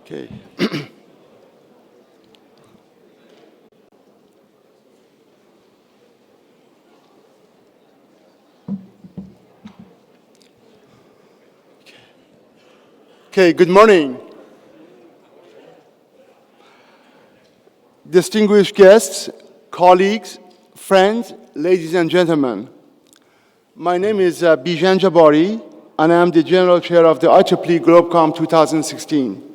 Okay. Okay, good morning. Distinguished guests, colleagues, friends, ladies and gentlemen. My name is Bijan Jabbari, and I am the General Chair of the IEEE GLOBECOM 2016.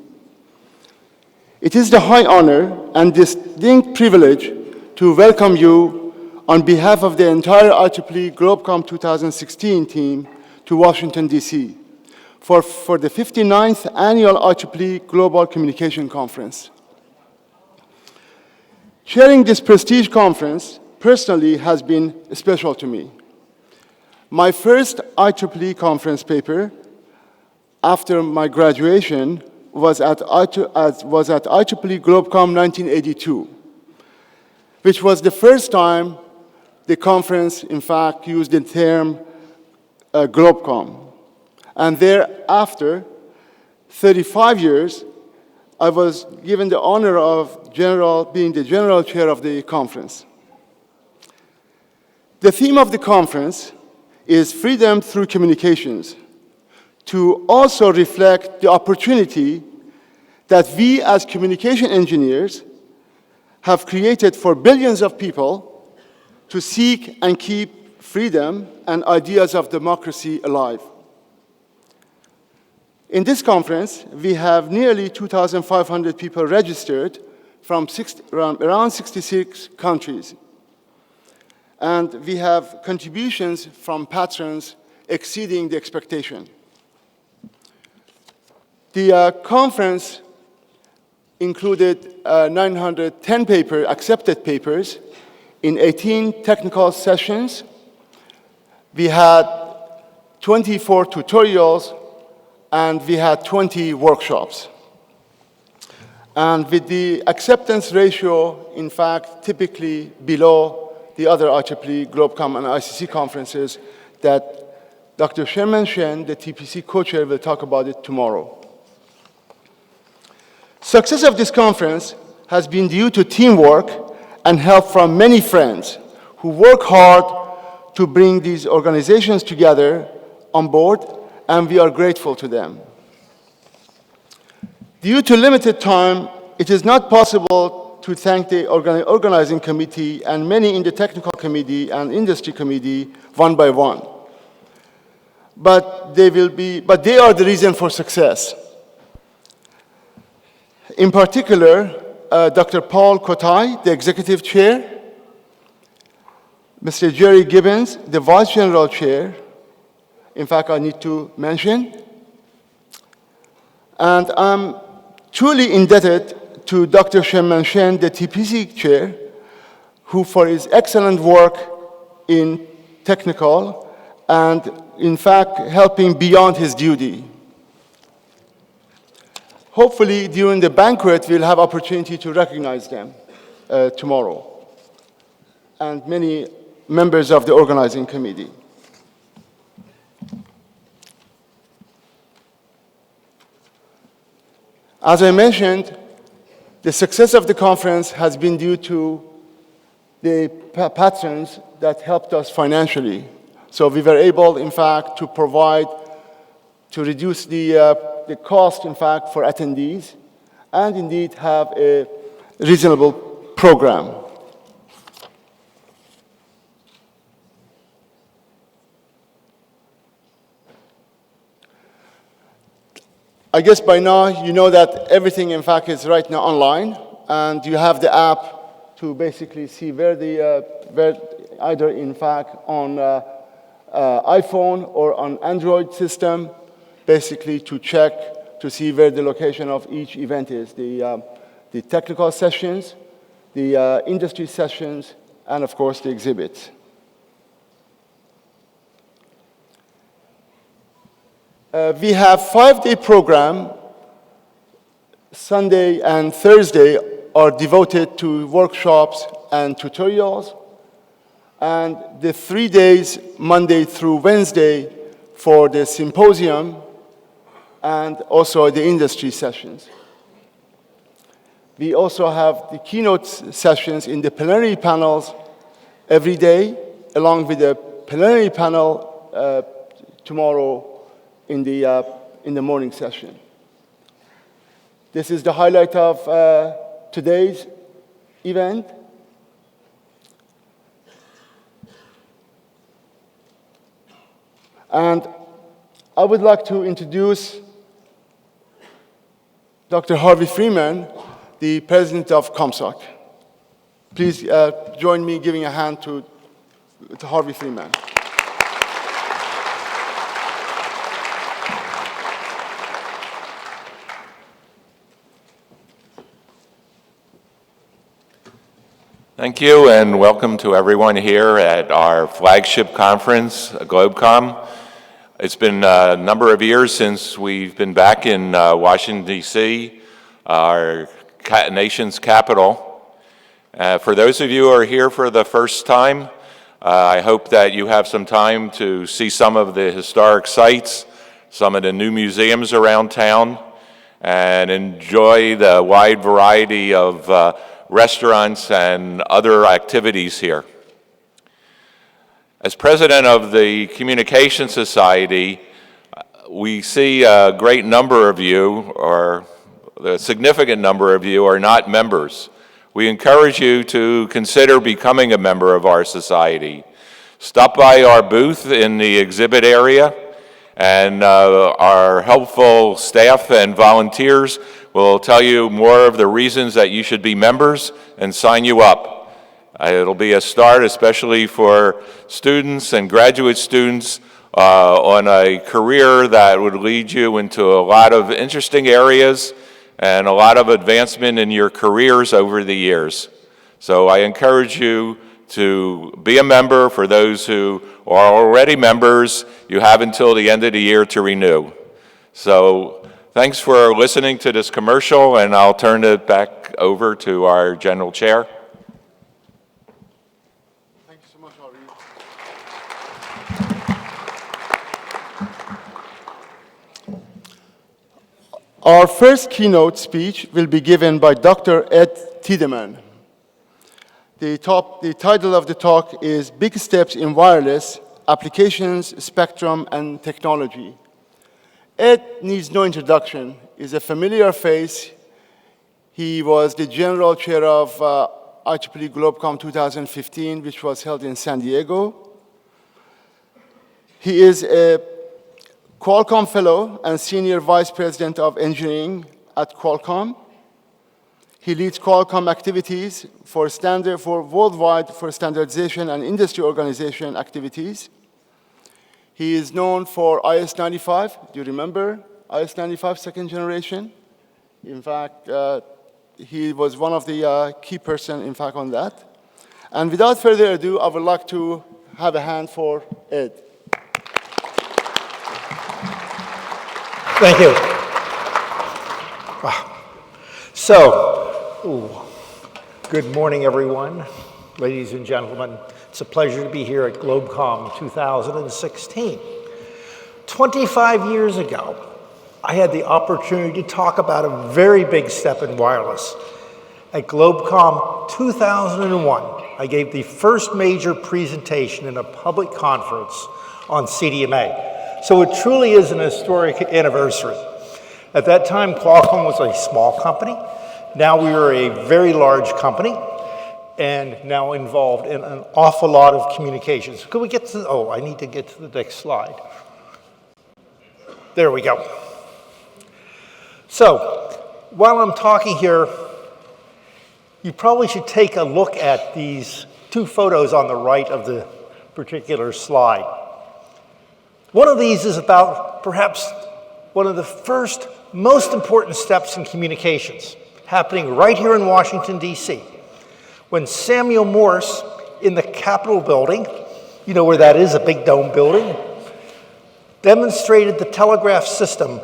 It is the high honor and distinct privilege to welcome you on behalf of the entire IEEE GLOBECOM 2016 team to Washington, D.C. for the 59th Annual IEEE Global Communication Conference. Chairing this prestige conference personally has been special to me. My first IEEE conference paper after my graduation was at IEEE GLOBECOM 1982, which was the first time the conference, in fact, used the term GLOBECOM. And thereafter, 35 years, I was given the honor of being the general chair of the conference. The theme of the conference is freedom through communications, to also reflect the opportunity that we as communication engineers have created for billions of people to seek and keep freedom and ideas of democracy alive. In this conference, we have nearly 2,500 people registered from around 66 countries. And we have contributions from patrons exceeding the expectation. The conference included 910 accepted papers in 18 technical sessions. We had 24 tutorials, and we had 20 workshops. And with the acceptance ratio, in fact, typically below the other IEEE, GLOBECOM, and ICC conferences that Dr. Hellman, the TPC co-chair, will talk about it tomorrow. Success of this conference has been due to teamwork and help from many friends who work hard to bring these organizations together on board, and we are grateful to them. Due to limited time, it is not possible to thank the organizing committee and many in the technical committee and industry committee one by one. But they are the reason for success. In particular, Dr. Paul Kotai, the executive chair, Mr. Jerry Gibbons, the vice general chair, in fact, I need to mention, and I'm truly indebted to Dr. Hellman, the TPC chair, who for his excellent work in technical and, in fact, helping beyond his duty. Hopefully, during the banquet, we'll have opportunity to recognize them tomorrow, and many members of the organizing committee. As I mentioned, the success of the conference has been due to the patrons that helped us financially. So we were able, in fact, to reduce the cost, in fact, for attendees, and indeed have a reasonable program. I guess by now you know that everything, in fact, is right now online, and you have the app to basically see where either, in fact, on iPhone or on Android system, basically to check to see where the location of each event is, the technical sessions, the industry sessions, and of course the exhibits. We have 5-day program. Sunday and Thursday are devoted to workshops and tutorials, and the 3 days, Monday through Wednesday, for the symposium and also the industry sessions. We also have the keynote sessions in the plenary panels every day, along with the plenary panel tomorrow in the morning session. This is the highlight of today's event. And I would like to introduce Dr. Harvey Freeman, the president of ComSoc. Please join me giving a hand to Harvey Freeman. Thank you, and welcome to everyone here at our flagship conference, GlobeCom. It's been a number of years since we've been back in Washington, D.C., our nation's capital. For those of you who are here for the first time, I hope that you have some time to see some of the historic sites, some of the new museums around town, and enjoy the wide variety of restaurants and other activities here. As president of the Communication Society, we see a great number of you, or a significant number of you, are not members. We encourage you to consider becoming a member of our society. Stop by our booth in the exhibit area, and our helpful staff and volunteers will tell you more of the reasons that you should be members and sign you up. It'll be a start, especially for students and graduate students, on a career that would lead you into a lot of interesting areas and a lot of advancement in your careers over the years. So I encourage you to be a member. For those who are already members, you have until the end of the year to renew. So thanks for listening to this commercial, and I'll turn it back over to our General Chair. Thank you so much, Harvey. Our first keynote speech will be given by Dr. Ed Tiedemann. The title of the talk is Big Steps in Wireless, Applications, Spectrum, and Technology. Ed needs no introduction. He's a familiar face. He was the general chair of IEEE GLOBECOM 2015, which was held in San Diego. He is a Qualcomm Fellow and Senior Vice President of Engineering at Qualcomm. He leads Qualcomm activities for worldwide for standardization and industry organization activities. He is known for IS-95. Do you remember IS-95 second generation? In fact, he was one of the key person, in fact, on that. And without further ado, I would like to have a hand for Ed. Thank you. Wow. So, good morning, everyone. Ladies and gentlemen, it's a pleasure to be here at GlobeCom 2016. 25 years ago, I had the opportunity to talk about a very big step in wireless. At GlobeCom 2001, I gave the first major presentation in a public conference on CDMA. So it truly is an historic anniversary. At that time, Qualcomm was a small company. Now we are a very large company and now involved in an awful lot of communications. Could we get to, I need to get to the next slide. There we go. So, while I'm talking here, you probably should take a look at these two photos on the right of the particular slide. One of these is about perhaps one of the first most important steps in communications, happening right here in Washington, D.C. When Samuel Morse, in the Capitol building, you know where that is, a big dome building, demonstrated the telegraph system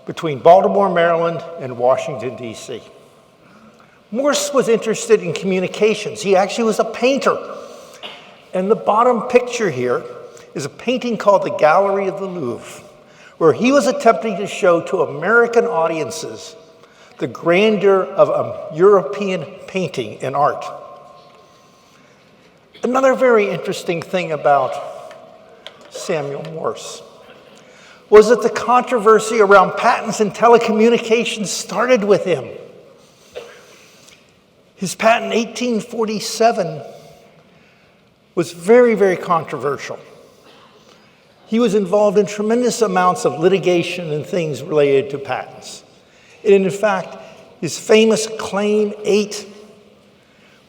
between Baltimore, Maryland, and Washington, D.C. Morse was interested in communications. He actually was a painter. And the bottom picture here is a painting called the Gallery of the Louvre, where he was attempting to show to American audiences the grandeur of a European painting and art. Another very interesting thing about Samuel Morse was that the controversy around patents and telecommunications started with him. His patent, 1847, was very, very controversial. He was involved in tremendous amounts of litigation and things related to patents. And in fact, his famous Claim 8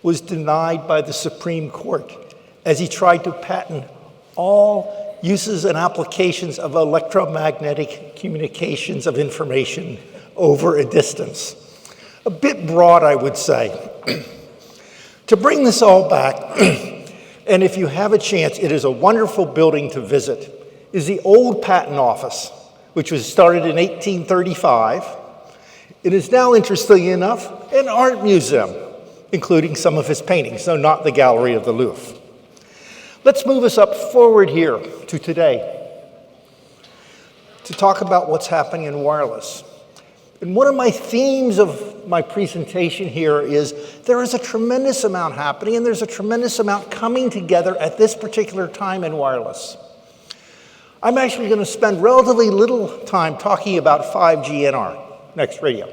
was denied by the Supreme Court as he tried to patent all uses and applications of electromagnetic communications of information over a distance. A bit broad, I would say. To bring this all back, and if you have a chance, it is a wonderful building to visit, is the old patent office, which was started in 1835. It is now, interestingly enough, an art museum, including some of his paintings, though not the Gallery of the Louvre. Let's move us up forward here to today to talk about what's happening in wireless. And one of my themes of my presentation here is there is a tremendous amount happening, and there's a tremendous amount coming together at this particular time in wireless. I'm actually going to spend relatively little time talking about 5G NR, next radio,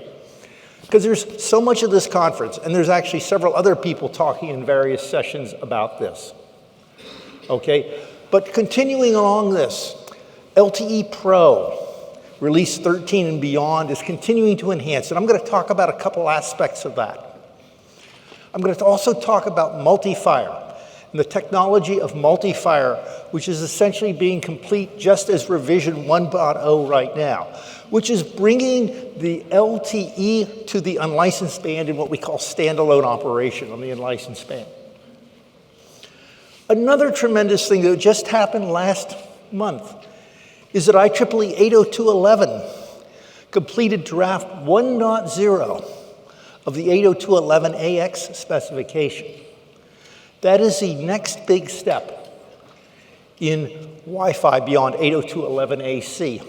because there's so much of this conference, and there's actually several other people talking in various sessions about this. Okay, but continuing along this, LTE Pro, Release 13 and beyond, is continuing to enhance, and I'm going to talk about a couple aspects of that. I'm going to also talk about multi-fire and the technology of multi-fire, which is essentially being complete just as revision 1.0 right now, which is bringing the LTE to the unlicensed band in what we call standalone operation on the unlicensed band. Another tremendous thing that just happened last month is that IEEE 802.11 completed draft 1.0 of the 802.11ax specification. That is the next big step in Wi-Fi beyond 802.11ac.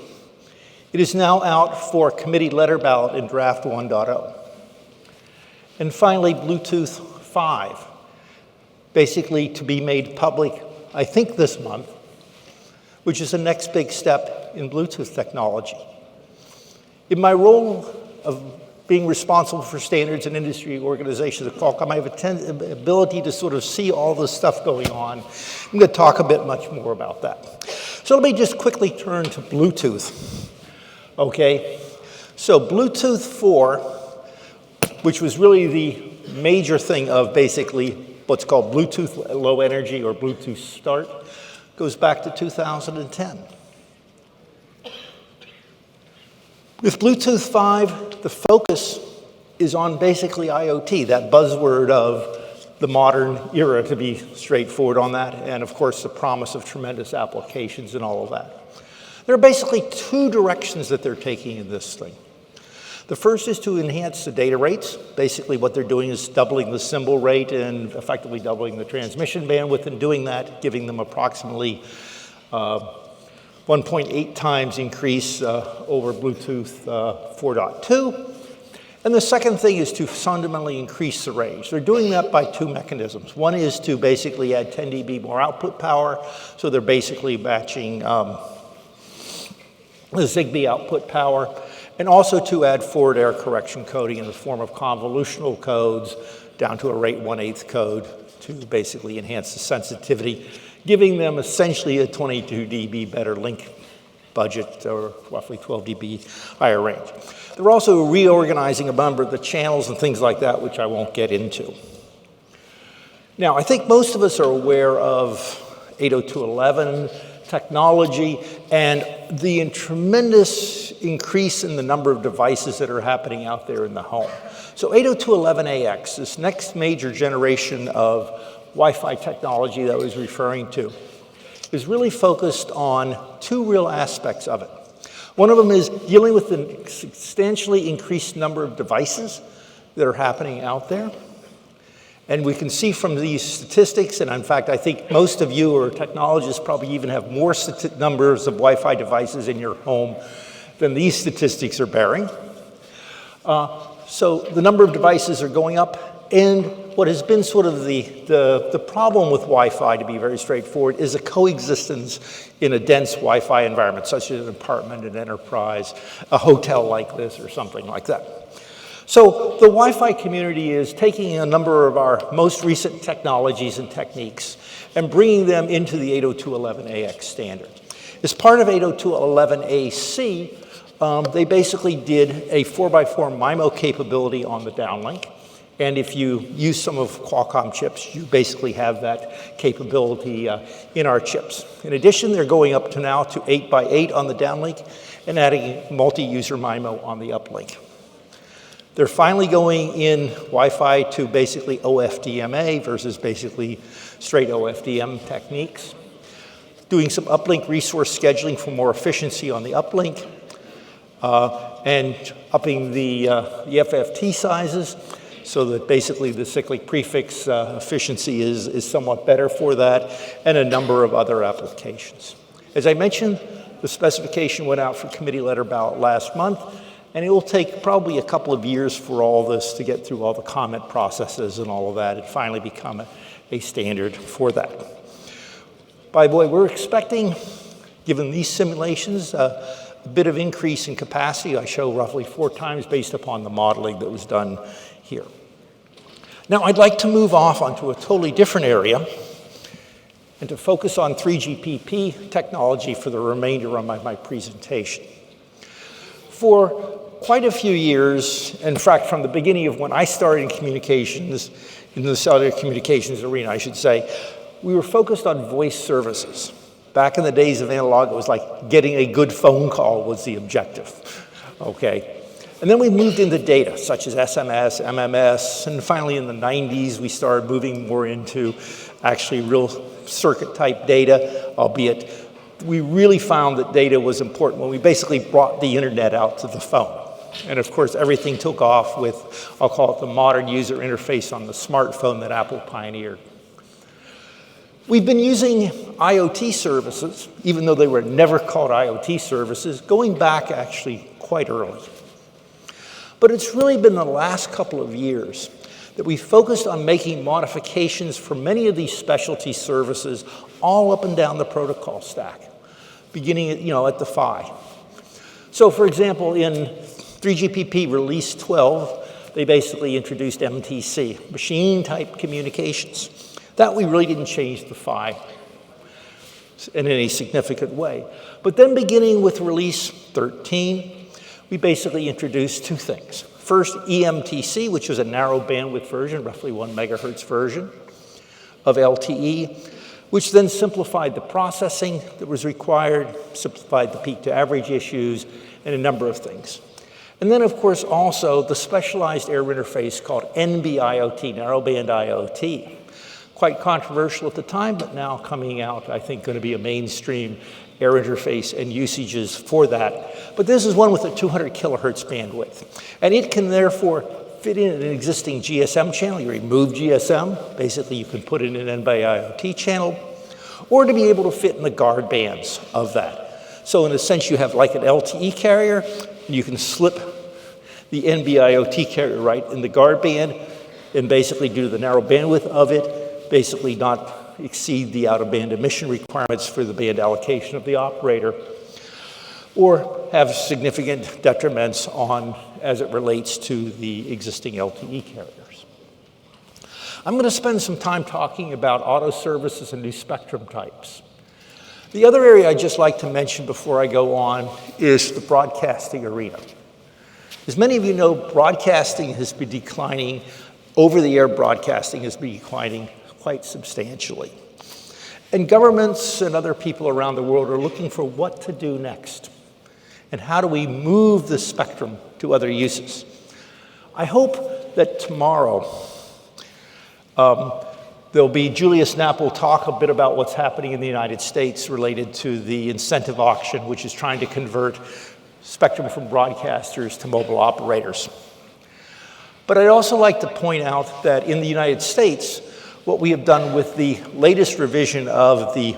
It is now out for committee letter ballot in draft 1.0. And finally, Bluetooth 5, basically to be made public, I think this month, which is the next big step in Bluetooth technology. In my role of being responsible for standards and industry organizations at Qualcomm, I have an ability to sort of see all this stuff going on. I'm going to talk a bit much more about that. So let me just quickly turn to Bluetooth. Okay, so Bluetooth 4, which was really the major thing of basically what's called Bluetooth Low Energy or Bluetooth Start, goes back to 2010. With Bluetooth 5, the focus is on basically IoT, that buzzword of the modern era, to be straightforward on that, and of course the promise of tremendous applications and all of that. There are basically two directions that they're taking in this thing. The first is to enhance the data rates. Basically what they're doing is doubling the symbol rate and effectively doubling the transmission bandwidth, and doing that, giving them approximately 1.8 times increase over Bluetooth 4.2. And the second thing is to fundamentally increase the range. They're doing that by two mechanisms. One is to basically add 10 dB more output power, so they're basically matching the Zigbee output power, and also to add forward error correction coding in the form of convolutional codes down to a rate 1/8 code to basically enhance the sensitivity, giving them essentially a 22 dB better link budget, or roughly 12 dB higher range. They're also reorganizing a number of the channels and things like that, which I won't get into. Now, I think most of us are aware of 802.11 technology and the tremendous increase in the number of devices that are happening out there in the home. So 802.11ax, this next major generation of Wi-Fi technology that I was referring to, is really focused on two real aspects of it. One of them is dealing with the substantially increased number of devices that are happening out there. And we can see from these statistics, and in fact, I think most of you or technologists probably even have more numbers of Wi-Fi devices in your home than these statistics are bearing. So the number of devices are going up, and what has been sort of the problem with Wi-Fi, to be very straightforward, is a coexistence in a dense Wi-Fi environment, such as an apartment, an enterprise, a hotel like this, or something like that. So the Wi-Fi community is taking a number of our most recent technologies and techniques and bringing them into the 802.11ax standard. As part of 802.11ac, they basically did a 4x4 MIMO capability on the downlink. And if you use some of Qualcomm chips, you basically have that capability in our chips. In addition, they're going up to now to 8x8 on the downlink and adding multi-user MIMO on the uplink. They're finally going in Wi-Fi to basically OFDMA versus basically straight OFDM techniques. Doing some uplink resource scheduling for more efficiency on the uplink, and upping the FFT sizes so that basically the cyclic prefix efficiency is somewhat better for that, and a number of other applications. As I mentioned, the specification went out for committee letter ballot last month, and it will take probably a couple of years for all this to get through all the comment processes and all of that and finally become a standard for that. By the way, we're expecting, given these simulations, a bit of increase in capacity. I show roughly 4 times based upon the modeling that was done here. Now, I'd like to move off onto a totally different area and to focus on 3GPP technology for the remainder of my presentation. For quite a few years, in fact, from the beginning of when I started in communications, in the cellular communications arena, I should say, we were focused on voice services. Back in the days of analog, it was like getting a good phone call was the objective, okay? And then we moved into data, such as SMS, MMS, and finally in the 90s, we started moving more into actually real circuit-type data, albeit we really found that data was important when we basically brought the internet out to the phone. And of course, everything took off with, I'll call it the modern user interface on the smartphone that Apple pioneered. We've been using IoT services, even though they were never called IoT services, going back actually quite early. But it's really been the last couple of years that we focused on making modifications for many of these specialty services all up and down the protocol stack, beginning at, at the PHY. So for example, in 3GPP release 12, they basically introduced MTC, machine-type communications. That we really didn't change the PHY in any significant way. But then beginning with release 13, we basically introduced 2 things. First, eMTC, which was a narrow bandwidth version, roughly 1 megahertz version of LTE, which then simplified the processing that was required, simplified the peak to average issues, and a number of things. And then, of course, also the specialized air interface called NB-IoT, narrowband IoT. Quite controversial at the time, but now coming out, I think, going to be a mainstream air interface and usages for that. But this is one with a 200 kilohertz bandwidth. And it can therefore fit in an existing GSM channel. You remove GSM, basically you can put in an NB-IoT channel, or to be able to fit in the guard bands of that. So in a sense, you have like an LTE carrier, and you can slip the NB-IoT carrier right in the guard band, and basically due to the narrow bandwidth of it, basically not exceed the out-of-band emission requirements for the band allocation of the operator, or have significant detriments on as it relates to the existing LTE carriers. I'm going to spend some time talking about auto services and new spectrum types. The other area I'd just like to mention before I go on is the broadcasting arena. As many of you know, broadcasting has been declining, over-the-air broadcasting has been declining quite substantially. And governments and other people around the world are looking for what to do next. And how do we move the spectrum to other uses? I hope that tomorrow Julius Knapp will talk a bit about what's happening in the United States related to the incentive auction, which is trying to convert spectrum from broadcasters to mobile operators. But I'd also like to point out that in the United States, what we have done with the latest revision of the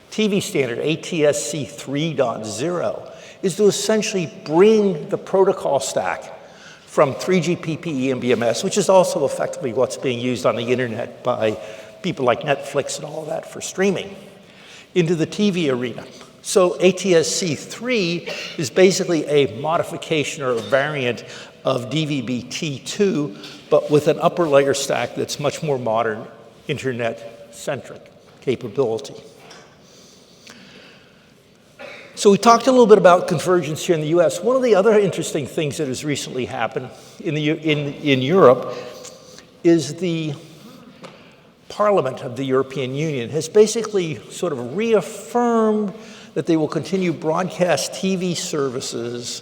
TV standard, ATSC 3.0, is to essentially bring the protocol stack from 3GPP and BMS, which is also effectively what's being used on the internet by people like Netflix and all of that for streaming, into the TV arena. So ATSC3 is basically a modification or a variant of DVB-T2, but with an upper layer stack that's much more modern, internet-centric capability. So we talked a little bit about convergence here in the US. One of the other interesting things that has recently happened in Europe is the Parliament of the European Union has basically sort of reaffirmed that they will continue broadcast TV services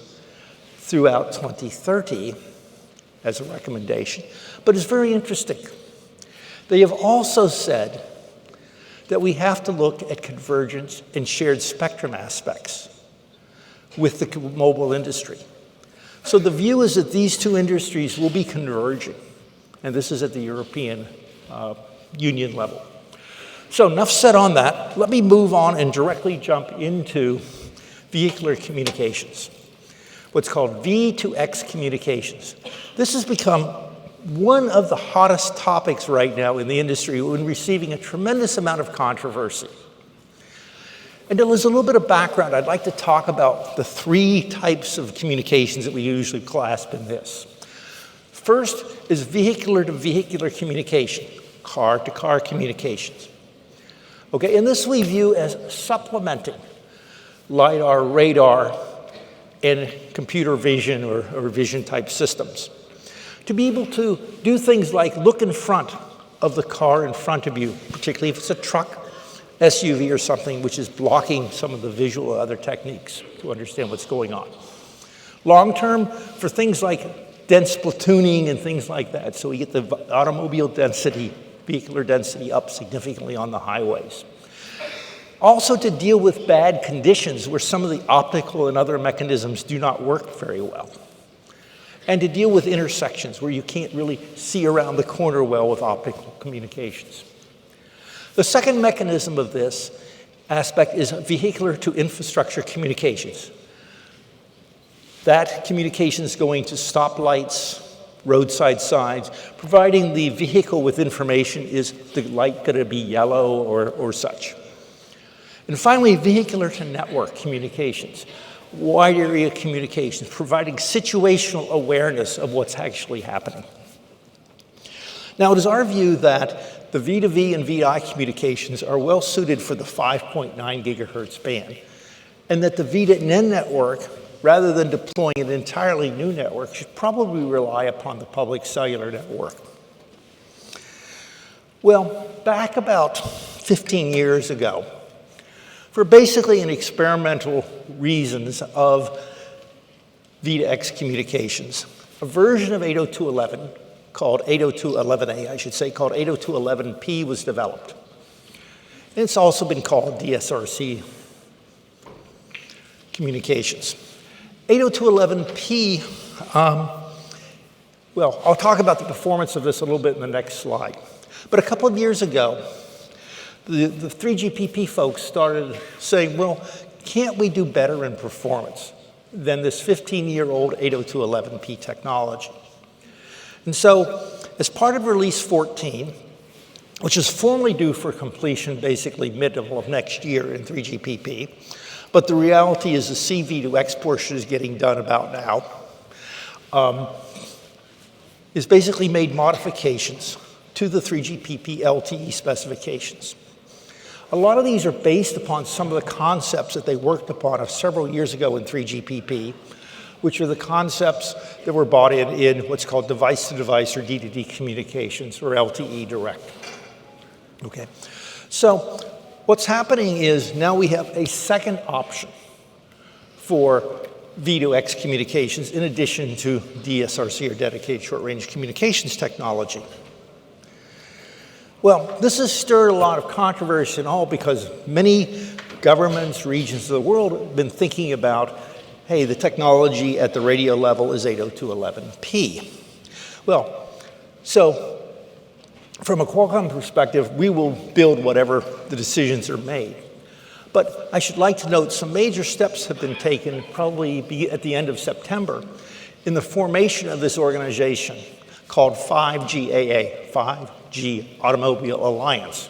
throughout 2030 as a recommendation. But it's very interesting. They have also said that we have to look at convergence and shared spectrum aspects with the mobile industry. So the view is that these two industries will be converging, and this is at the European Union level. So enough said on that. Let me move on and directly jump into vehicular communications, what's called V2X communications. This has become one of the hottest topics right now in the industry and receiving a tremendous amount of controversy. And there's a little bit of background. I'd like to talk about the three types of communications that we usually clasp in this. First is vehicular-to-vehicular communication, car-to-car communications. Okay, and this we view as supplementing LiDAR, radar, and computer vision or vision type systems. To be able to do things like look in front of the car in front of you, particularly if it's a truck, SUV or something, which is blocking some of the visual or other techniques to understand what's going on. Long term, for things like dense platooning and things like that, so we get the automobile density, vehicular density up significantly on the highways. Also to deal with bad conditions where some of the optical and other mechanisms do not work very well. And to deal with intersections where you can't really see around the corner well with optical communications. The second mechanism of this aspect is vehicular to infrastructure communications. That communication is going to stoplights, roadside signs, providing the vehicle with information, is the light going to be yellow or such. And finally, vehicular to network communications. Wide area communications, providing situational awareness of what's actually happening. Now, it is our view that the V2V and V2I communications are well suited for the 5.9 gigahertz band, and that the V2N network, rather than deploying an entirely new network, should probably rely upon the public cellular network. Well, back about 15 years ago, for basically an experimental reasons of V2X communications, a version of 802.11 called 802.11a, I should say, called 802.11p was developed. And it's also been called DSRC communications. 802.11p, well, I'll talk about the performance of this a little bit in the next slide. But a couple of years ago, the 3GPP folks started saying, well, can't we do better in performance than this 15-year-old 802.11p technology? And so, as part of release 14, which is formally due for completion basically middle of next year in 3GPP, but the reality is the CV2X portion is getting done about now, is basically made modifications to the 3GPP LTE specifications. A lot of these are based upon some of the concepts that they worked upon several years ago in 3GPP, which are the concepts that were brought in what's called device-to-device or D2D communications, or LTE direct. Okay, so what's happening is now we have a second option for V2X communications in addition to DSRC, or dedicated short-range communications technology. Well, this has stirred a lot of controversy and all because many governments, regions of the world have been thinking about, hey, the technology at the radio level is 802.11p. Well, so from a Qualcomm perspective, we will build whatever the decisions are made. But I should like to note some major steps have been taken, probably at the end of September, in the formation of this organization called 5GAA, 5G Automobile Alliance,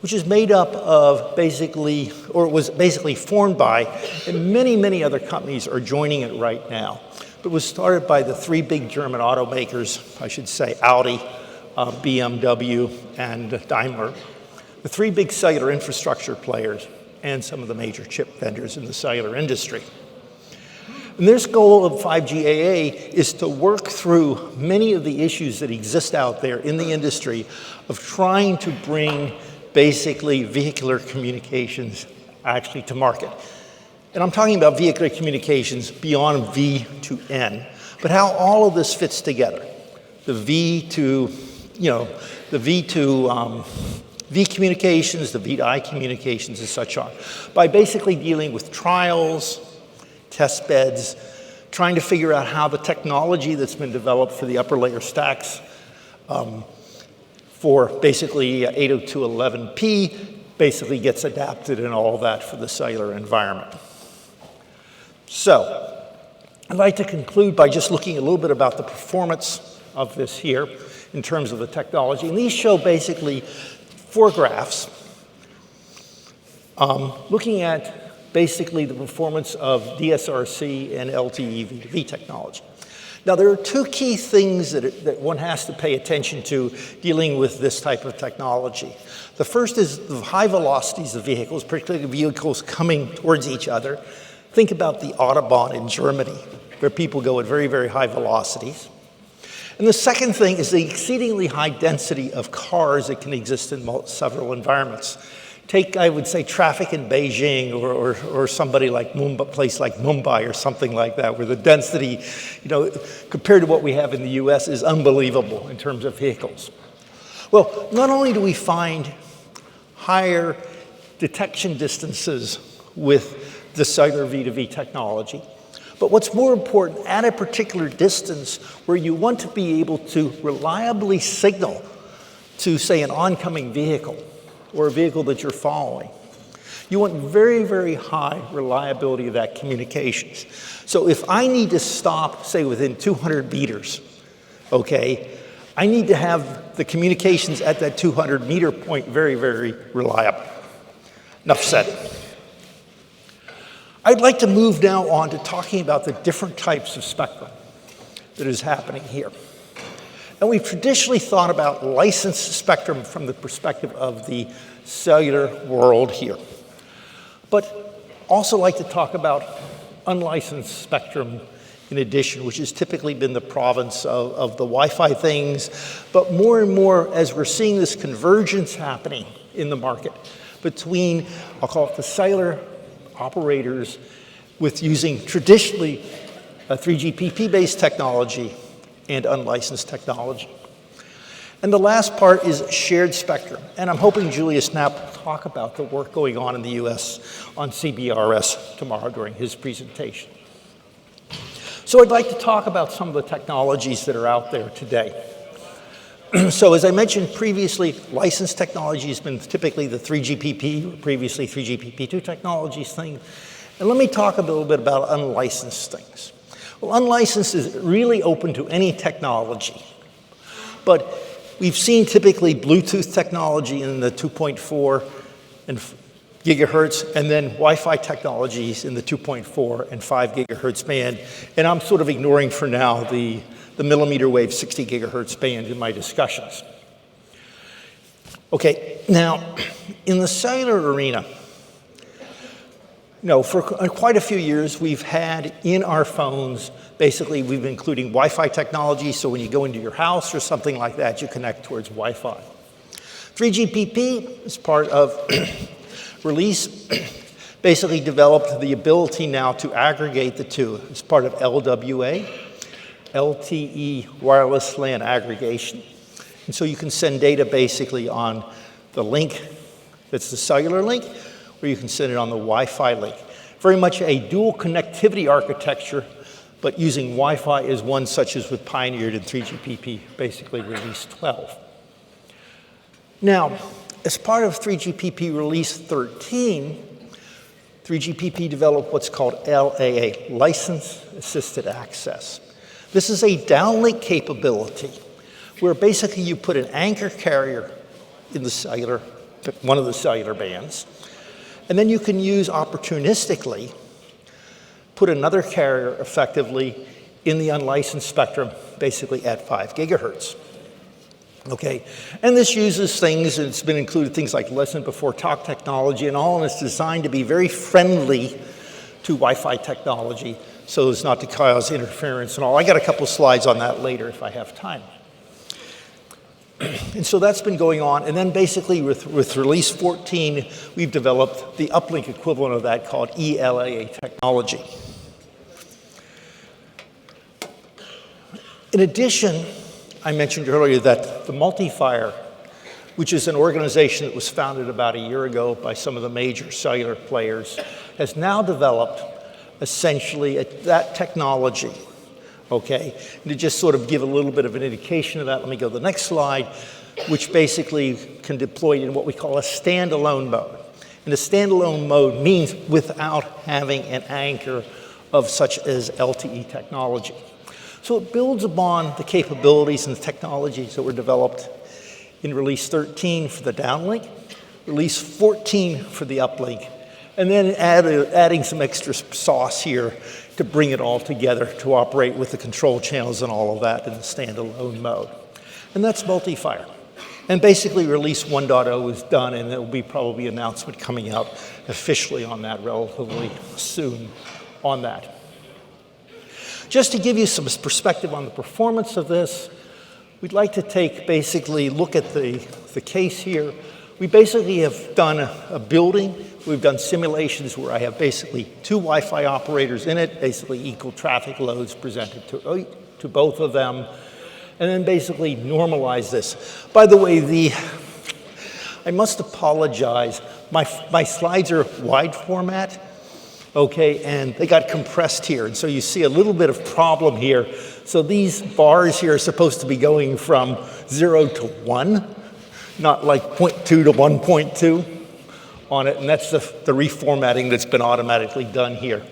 which is made up of basically, or was basically formed by, and many, many other companies are joining it right now. But was started by the three big German automakers, I should say Audi, BMW, and Daimler, the three big cellular infrastructure players, and some of the major chip vendors in the cellular industry. And this goal of 5GAA is to work through many of the issues that exist out there in the industry of trying to bring basically vehicular communications actually to market. And I'm talking about vehicular communications beyond V to N, but how all of this fits together. The V to, the V to V communications, the V to I communications, and such on, by basically dealing with trials, test beds, trying to figure out how the technology that's been developed for the upper layer stacks for basically 802.11p basically gets adapted and all that for the cellular environment. So I'd like to conclude by just looking a little bit about the performance of this here in terms of the technology. And these show basically 4 graphs looking at basically the performance of DSRC and LTE V2V technology. Now, there are 2 key things that one has to pay attention to dealing with this type of technology. The first is the high velocities of vehicles, particularly vehicles coming towards each other. Think about the Autobahn in Germany, where people go at very, very high velocities. And the second thing is the exceedingly high density of cars that can exist in several environments. Take, I would say, traffic in Beijing or somebody like Mumbai, place like Mumbai or something like that, where the density, compared to what we have in the US is unbelievable in terms of vehicles. Well, not only do we find higher detection distances with the cellular V2V technology, but what's more important, at a particular distance where you want to be able to reliably signal to, say, an oncoming vehicle, or a vehicle that you're following. You want very, very high reliability of that communications. So if I need to stop, say, within 200 meters, okay, I need to have the communications at that 200 meter point very, very reliable. Enough said. I'd like to move now on to talking about the different types of spectrum that is happening here. And we've traditionally thought about licensed spectrum from the perspective of the cellular world here. But also like to talk about unlicensed spectrum in addition, which has typically been the province of the Wi-Fi things. But more and more, as we're seeing this convergence happening in the market between, I'll call it the cellular operators with using traditionally a 3GPP-based technology and unlicensed technology. And the last part is shared spectrum. And I'm hoping Julius Knapp will talk about the work going on in the US on CBRS tomorrow during his presentation. So I'd like to talk about some of the technologies that are out there today. So as I mentioned previously, licensed technology has been typically the 3GPP, previously 3GPP2 technologies thing. And let me talk a little bit about unlicensed things. Well, unlicensed is really open to any technology, but we've seen typically Bluetooth technology in the 2.4 and gigahertz, and then Wi-Fi technologies in the 2.4 and 5 gigahertz band, and I'm sort of ignoring for now the millimeter wave 60 gigahertz band in my discussions. Okay, now in the cellular arena, for quite a few years, we've had in our phones, basically, we've been including Wi-Fi technology, so when you go into your house or something like that, you connect towards Wi-Fi. 3GPP is part of release, basically developed the ability now to aggregate the two. It's part of LWA, LTE wireless LAN aggregation. And so you can send data basically on the link that's the cellular link, or you can send it on the Wi-Fi link. Very much a dual connectivity architecture, but using Wi-Fi as one such as was pioneered in 3GPP, basically release 12. Now, as part of 3GPP release 13, 3GPP developed what's called LAA, License Assisted Access. This is a downlink capability where basically you put an anchor carrier in the cellular, one of the cellular bands, and then you can use opportunistically, put another carrier effectively in the unlicensed spectrum, basically at 5 gigahertz. Okay, and this uses things, and it's been included things like listen before talk technology and all, and it's designed to be very friendly to Wi-Fi technology so as not to cause interference and all. I got a couple of slides on that later if I have time. And so that's been going on, and then basically with release 14, we've developed the uplink equivalent of that called ELAA technology. In addition, I mentioned earlier that the Multifier, which is an organization that was founded about a year ago by some of the major cellular players, has now developed essentially that technology, okay? And to just sort of give a little bit of an indication of that, let me go to the next slide, which basically can deploy in what we call a standalone mode. And a standalone mode means without having an anchor of such as LTE technology. So it builds upon the capabilities and the technologies that were developed in release 13 for the downlink, release 14 for the uplink, and then adding some extra sauce here to bring it all together to operate with the control channels and all of that in the standalone mode. And that's Multifier. And basically release 1.0 is done, and there will be probably an announcement coming out officially on that relatively soon on that. Just to give you some perspective on the performance of this, we'd like to basically look at the case here. We basically have done a building. We've done simulations where I have basically 2 Wi-Fi operators in it, basically equal traffic loads presented to both of them, and then basically normalize this. By the way, I must apologize. My slides are wide format. Okay, and they got compressed here, and so you see a little bit of problem here. So these bars here are supposed to be going from 0 to 1, not like 0.2 to 1.2 on it, and that's the reformatting that's been automatically done here.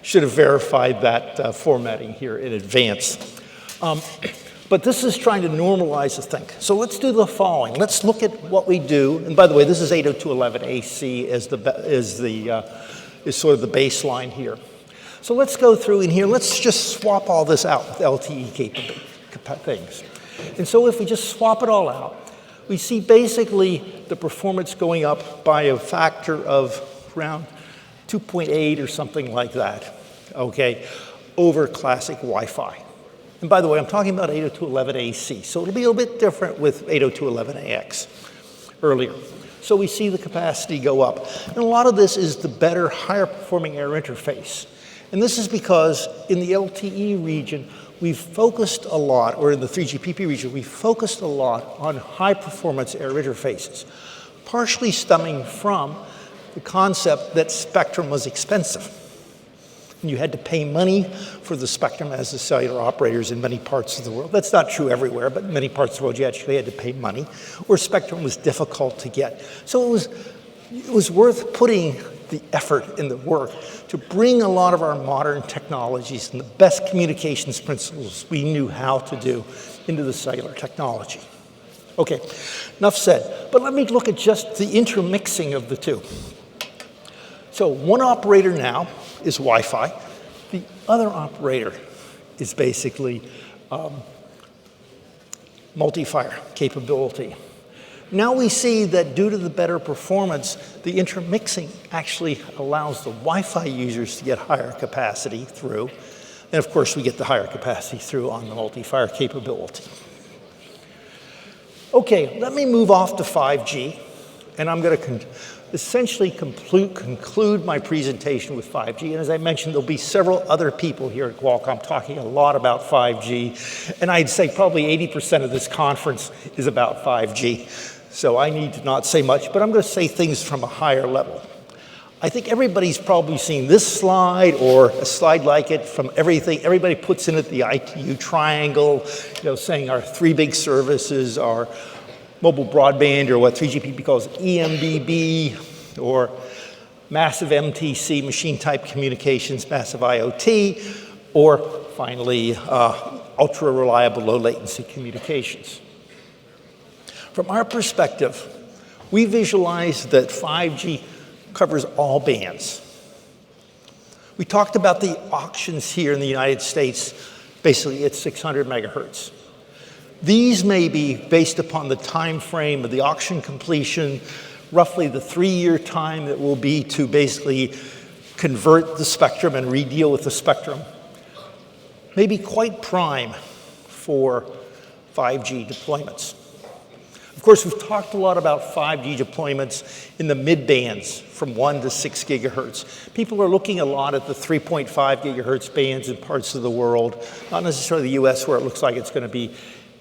Should have verified that formatting here in advance. But this is trying to normalize the thing. So let's do the following. Let's look at what we do, and by the way, this is 802.11ac is sort of the baseline here. So let's go through in here. Let's just swap all this out with LTE things. And so if we just swap it all out, we see basically the performance going up by a factor of around 2.8 or something like that, okay, over classic Wi-Fi. And by the way, I'm talking about 802.11ac, so it'll be a little bit different with 802.11ax earlier. So we see the capacity go up. And a lot of this is the better, higher performing air interface. And this is because in the LTE region, we've focused a lot, or in the 3GPP region, we've focused a lot on high performance air interfaces, partially stemming from the concept that spectrum was expensive. And you had to pay money for the spectrum as the cellular operators in many parts of the world. That's not true everywhere, but in many parts of the world you actually had to pay money, or spectrum was difficult to get. So it was worth putting the effort and the work to bring a lot of our modern technologies and the best communications principles we knew how to do into the cellular technology. Okay, enough said. But let me look at just the intermixing of the two. So one operator now is Wi-Fi. The other operator is basically Multifier capability. Now we see that due to the better performance, the intermixing actually allows the Wi-Fi users to get higher capacity through. And of course, we get the higher capacity through on the Multifier capability. Okay, let me move off to 5G. And I'm going to essentially conclude my presentation with 5G. And as I mentioned, there'll be several other people here at Qualcomm talking a lot about 5G. And I'd say probably 80% of this conference is about 5G. So I need to not say much, but I'm going to say things from a higher level. I think everybody's probably seen this slide or a slide like it from everything. Everybody puts in it the ITU triangle, saying our 3 big services are mobile broadband, or what 3GPP calls EMBB, or massive MTC, machine type communications, massive IoT, or finally ultra-reliable, low-latency communications. From our perspective, we visualize that 5G covers all bands. We talked about the auctions here in the United States, basically at 600 megahertz. These may be based upon the time frame of the auction completion, roughly the 3-year time that will be to basically convert the spectrum and redeal with the spectrum, may be quite prime for 5G deployments. Of course, we've talked a lot about 5G deployments in the mid-bands from 1 to 6 gigahertz. People are looking a lot at the 3.5 gigahertz bands in parts of the world, not necessarily the US, where it looks like it's going to be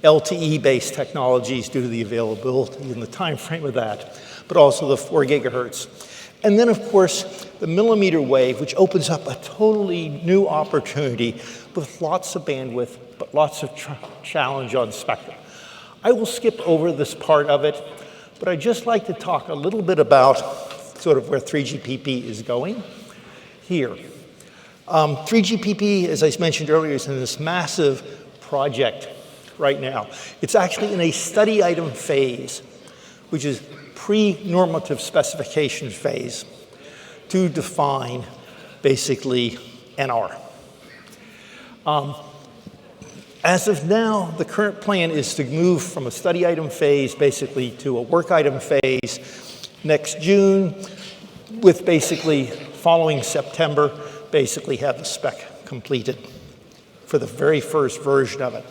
LTE-based technologies due to the availability and the time frame of that, but also the 4 gigahertz. And then, of course, the millimeter wave, which opens up a totally new opportunity with lots of bandwidth, but lots of challenge on spectrum. I will skip over this part of it, but I'd just like to talk a little bit about sort of where 3GPP is going here. 3GPP, as I mentioned earlier, is in this massive project right now. It's actually in a study item phase, which is pre-normative specification phase to define basically NR. As of now, the current plan is to move from a study item phase basically to a work item phase next June, with basically following September, basically have the spec completed for the very first version of it.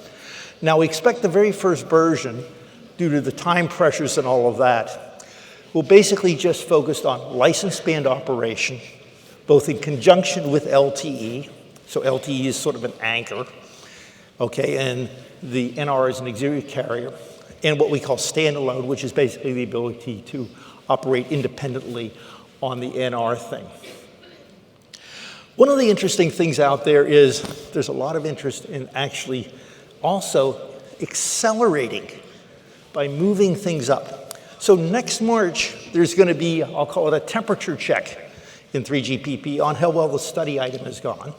Now, we expect the very first version, due to the time pressures and all of that, will basically just focus on license band operation, both in conjunction with LTE. So LTE is sort of an anchor, okay, and the NR is an auxiliary carrier, and what we call standalone, which is basically the ability to operate independently on the NR thing. One of the interesting things out there is there's a lot of interest in actually also accelerating by moving things up. So next March, there's going to be, I'll call it a temperature check in 3GPP on how well the study item has gone.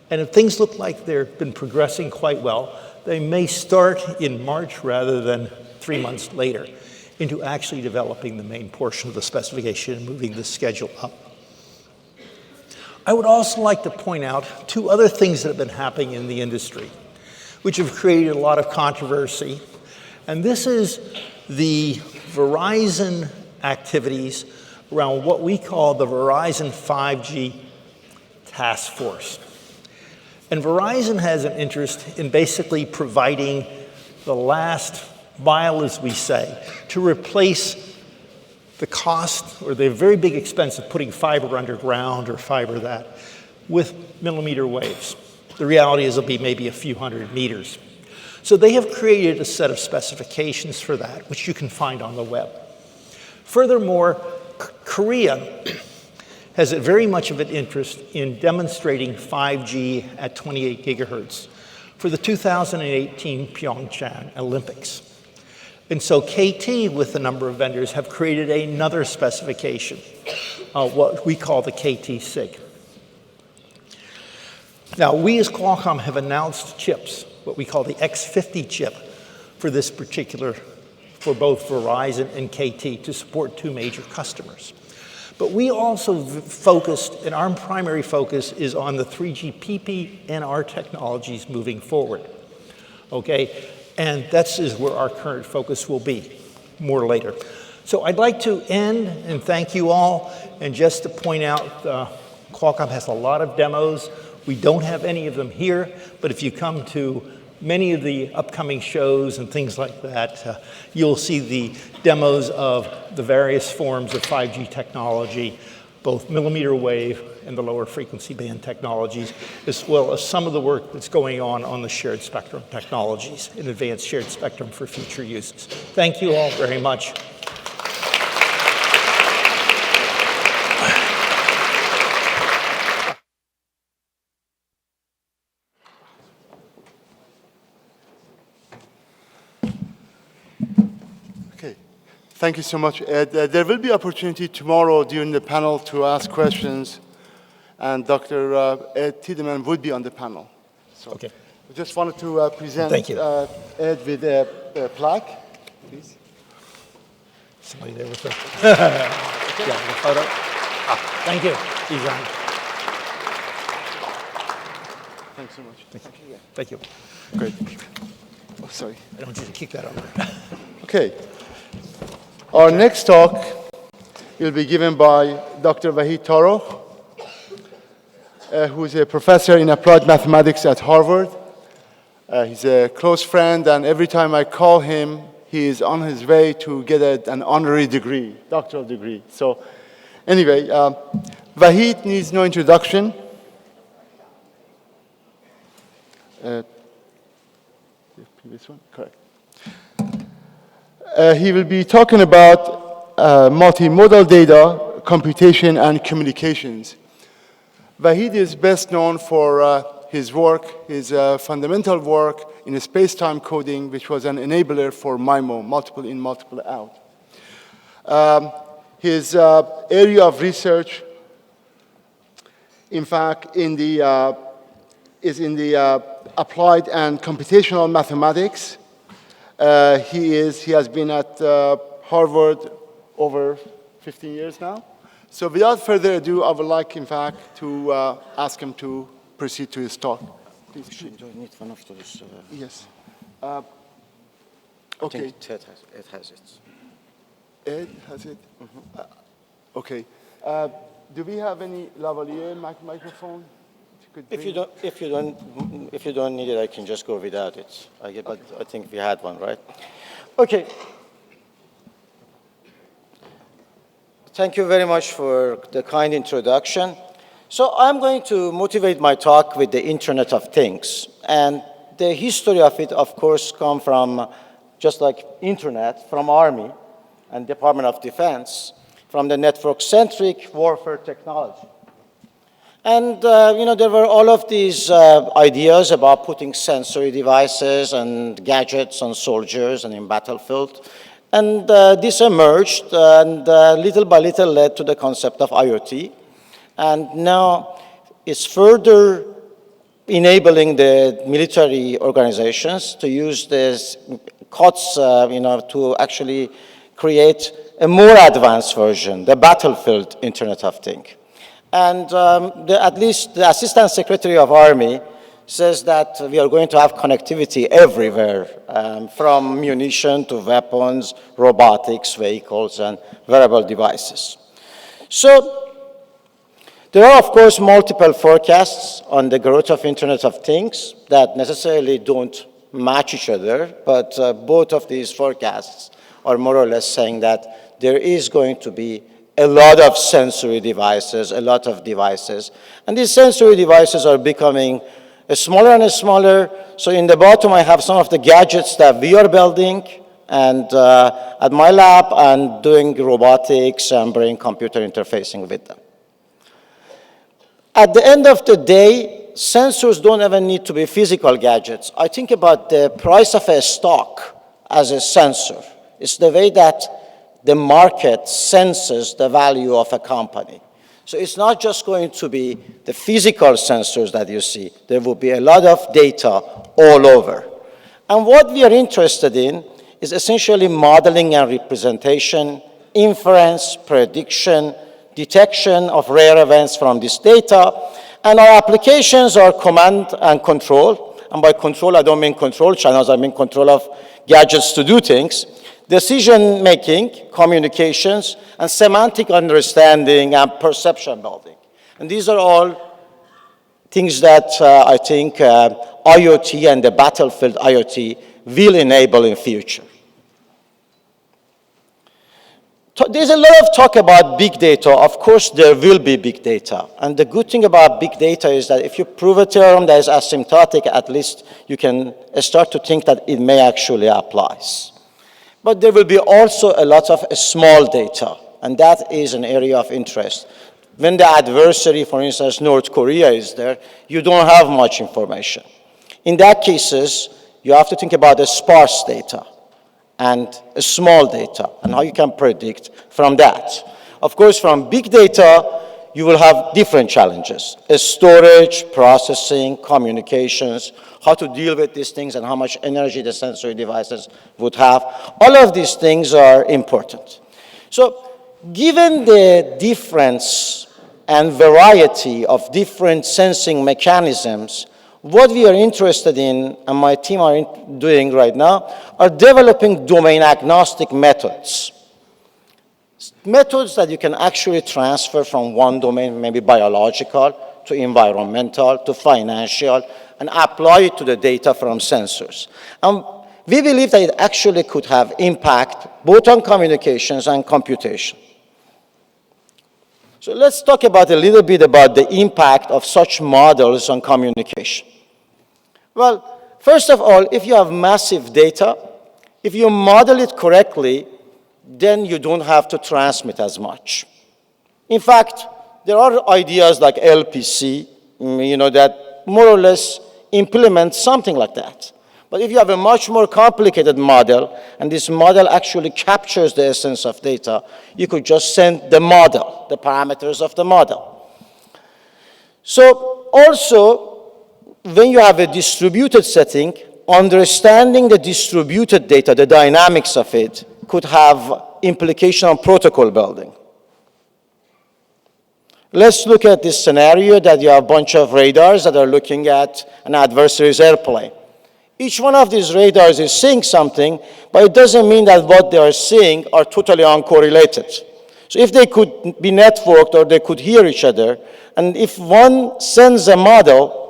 And if things look like they've been progressing quite well, they may start in March rather than 3 months later into actually developing the main portion of the specification and moving the schedule up. I would also like to point out 2 other things that have been happening in the industry, which have created a lot of controversy. And this is the Verizon activities around what we call the Verizon 5G Task Force. And Verizon has an interest in basically providing the last mile, as we say, to replace the cost or the very big expense of putting fiber underground or fiber that with millimeter waves. The reality is it'll be maybe a few hundred meters. So they have created a set of specifications for that, which you can find on the web. Furthermore, Korea has very much of an interest in demonstrating 5G at 28 gigahertz for the 2018 Pyeongchang Olympics. And so KT, with a number of vendors, have created another specification, what we call the KT-SIG. Now, we as Qualcomm have announced chips, what we call the X50 chip, for this particular, for both Verizon and KT, to support 2 major customers. But we also focused, and our primary focus is on the 3GPP NR technologies moving forward, okay? And that's where our current focus will be, more later. So I'd like to end and thank you all, and just to point out, Qualcomm has a lot of demos. We don't have any of them here, but if you come to many of the upcoming shows and things like that, you'll see the demos of the various forms of 5G technology, both millimeter wave and the lower frequency band technologies, as well as some of the work that's going on the shared spectrum technologies and advanced shared spectrum for future uses. Thank you all very much. Thank you so much, Ed. There will be opportunity tomorrow during the panel to ask questions, and Dr. Ed Tiedemann would be on the panel. So Okay. I just wanted to present Thank you. Ed with a plaque, please. Somebody there with the, yeah, the photo. Ah, thank you, Bijan. Thanks so much. Thank you. Great. Oh, sorry. I don't want you to kick that over. Okay. Our next talk will be given by Dr. Vahid Tarokh, who is a professor in applied mathematics at Harvard. He's a close friend, and every time I call him, he is on his way to get an honorary degree, doctoral degree. So anyway, Vahid needs no introduction. The previous one? Correct. He will be talking about multimodal data, computation, and communications. Vahid is best known for his work, his fundamental work in space-time coding, which was an enabler for MIMO, multiple in, multiple out. His area of research, in fact, is in the applied and computational mathematics. He has been at Harvard over 15 years now. So without further ado, I would like, in fact, to ask him to proceed to his talk. Please. Do I need one of those? Yes. I Okay. think Ed has it. Ed has it? Okay. Do we have any lavalier microphone? If you don't need it, I can just go without it. But I think we had one, right? Okay. Thank you very much for the kind introduction. So I'm going to motivate my talk with the Internet of Things. And the history of it, of course, comes from, just like Internet, from Army and Department of Defense, from the network-centric warfare technology. And there were all of these ideas about putting sensory devices and gadgets on soldiers and in battlefield. And this emerged and little by little led to the concept of IoT. And now it's further enabling the military organizations to use these COTS to actually create a more advanced version, the battlefield Internet of Things. And at least the Assistant Secretary of Army says that we are going to have connectivity everywhere, from munition to weapons, robotics, vehicles, and wearable devices. So there are, of course, multiple forecasts on the growth of Internet of Things that necessarily don't match each other, but both of these forecasts are more or less saying that there is going to be a lot of sensory devices, a lot of devices. And these sensory devices are becoming smaller and smaller. So in the bottom, I have some of the gadgets that we are building and at my lab and doing robotics and brain computer interfacing with them. At the end of the day, sensors don't even need to be physical gadgets. I think about the price of a stock as a sensor. It's the way that the market senses the value of a company. So it's not just going to be the physical sensors that you see. There will be a lot of data all over. And what we are interested in is essentially modeling and representation, inference, prediction, detection of rare events from this data. And our applications are command and control. And by control, I don't mean control channels, I mean control of gadgets to do things. Decision-making, communications, and semantic understanding and perception building. And these are all things that I think IoT and the battlefield IoT will enable in future. There's a lot of talk about big data. Of course, there will be big data. And the good thing about big data is that if you prove a theorem that is asymptotic, at least you can start to think that it may actually apply. But there will be also a lot of small data, and that is an area of interest. When the adversary, for instance, North Korea is there, you don't have much information. In that cases, you have to think about the sparse data and small data and how you can predict from that. Of course, from big data, you will have different challenges. Storage, processing, communications, how to deal with these things and how much energy the sensory devices would have. All of these things are important. So given the difference and variety of different sensing mechanisms, what we are interested in, and my team are doing right now, are developing domain-agnostic methods. Methods that you can actually transfer from one domain, maybe biological, to environmental, to financial, and apply it to the data from sensors. And we believe that it actually could have impact both on communications and computation. So let's talk about a little bit about the impact of such models on communication. Well, first of all, if you have massive data, if you model it correctly, then you don't have to transmit as much. In fact, there are ideas like LPC, that more or less implement something like that. But if you have a much more complicated model, and this model actually captures the essence of data, you could just send the model, the parameters of the model. So also, when you have a distributed setting, understanding the distributed data, the dynamics of it, could have implication on protocol building. Let's look at this scenario that you have a bunch of radars that are looking at an adversary's airplane. Each one of these radars is seeing something, but it doesn't mean that what they are seeing are totally uncorrelated. So if they could be networked or they could hear each other, and if one sends a model,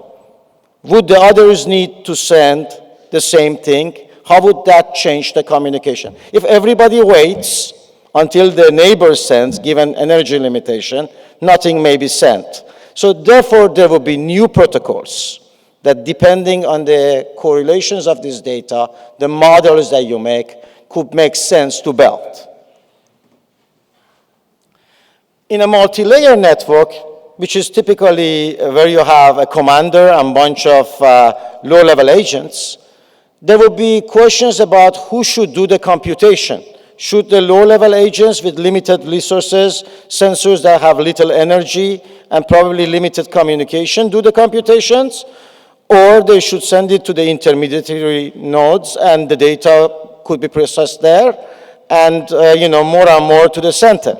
would the others need to send the same thing? How would that change the communication? If everybody waits until the neighbor sends, given energy limitation, nothing may be sent. So therefore, there will be new protocols that, depending on the correlations of this data, the models that you make could make sense to build. In a multi-layer network, which is typically where you have a commander and a bunch of low-level agents, there will be questions about who should do the computation. Should the low-level agents with limited resources, sensors that have little energy and probably limited communication do the computations? Or they should send it to the intermediary nodes and the data could be processed there and more and more to the center.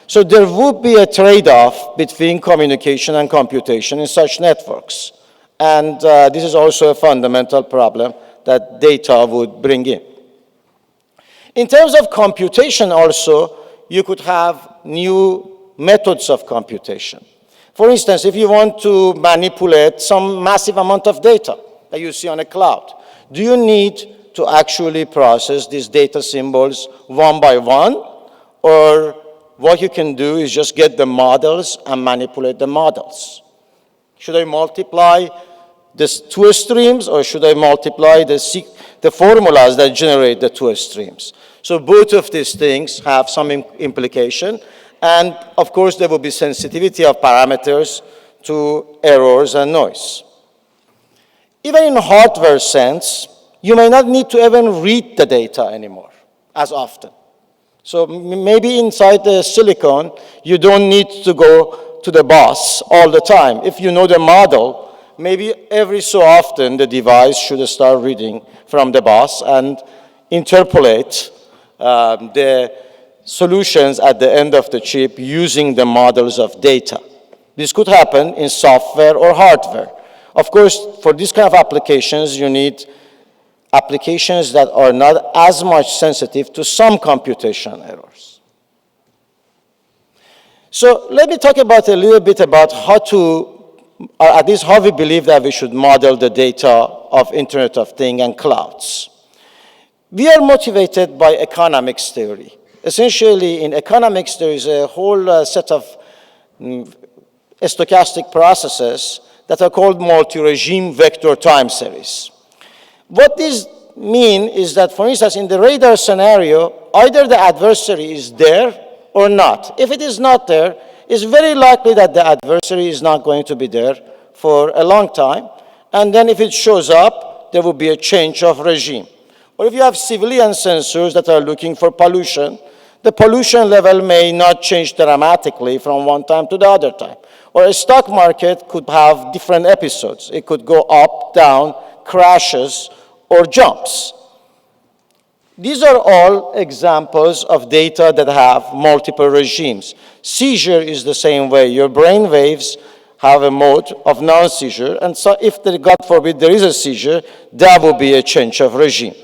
So there would be a trade-off between communication and computation in such networks. And this is also a fundamental problem that data would bring in. In terms of computation also, you could have new methods of computation. For instance, if you want to manipulate some massive amount of data that you see on a cloud, do you need to actually process these data symbols one by one? Or what you can do is just get the models and manipulate the models? Should I multiply these two streams, or should I multiply the formulas that generate the two streams? So both of these things have some implication. And of course, there will be sensitivity of parameters to errors and noise. Even in hardware sense, you may not need to even read the data anymore as often. So maybe inside the silicon, you don't need to go to the bus all the time. If you know the model, maybe every so often the device should start reading from the bus and interpolate the solutions at the end of the chip using the models of data. This could happen in software or hardware. Of course, for this kind of applications, you need applications that are not as much sensitive to some computation errors. So let me talk about a little bit about how to, or at least how we believe that we should model the data of Internet of Things and clouds. We are motivated by economics theory. Essentially, in economics, there is a whole set of stochastic processes that are called multi-regime vector time series. What these mean is that, for instance, in the radar scenario, either the adversary is there or not. If it is not there, it's very likely that the adversary is not going to be there for a long time. And then if it shows up, there will be a change of regime. Or if you have civilian sensors that are looking for pollution, The pollution level may not change dramatically from one time to the other time. Or a stock market could have different episodes. It could go up, down, crashes, or jumps. These are all examples of data that have multiple regimes. Seizure is the same way. Your brain waves have a mode of non-seizure, and so if, God forbid, there is a seizure, that will be a change of regime.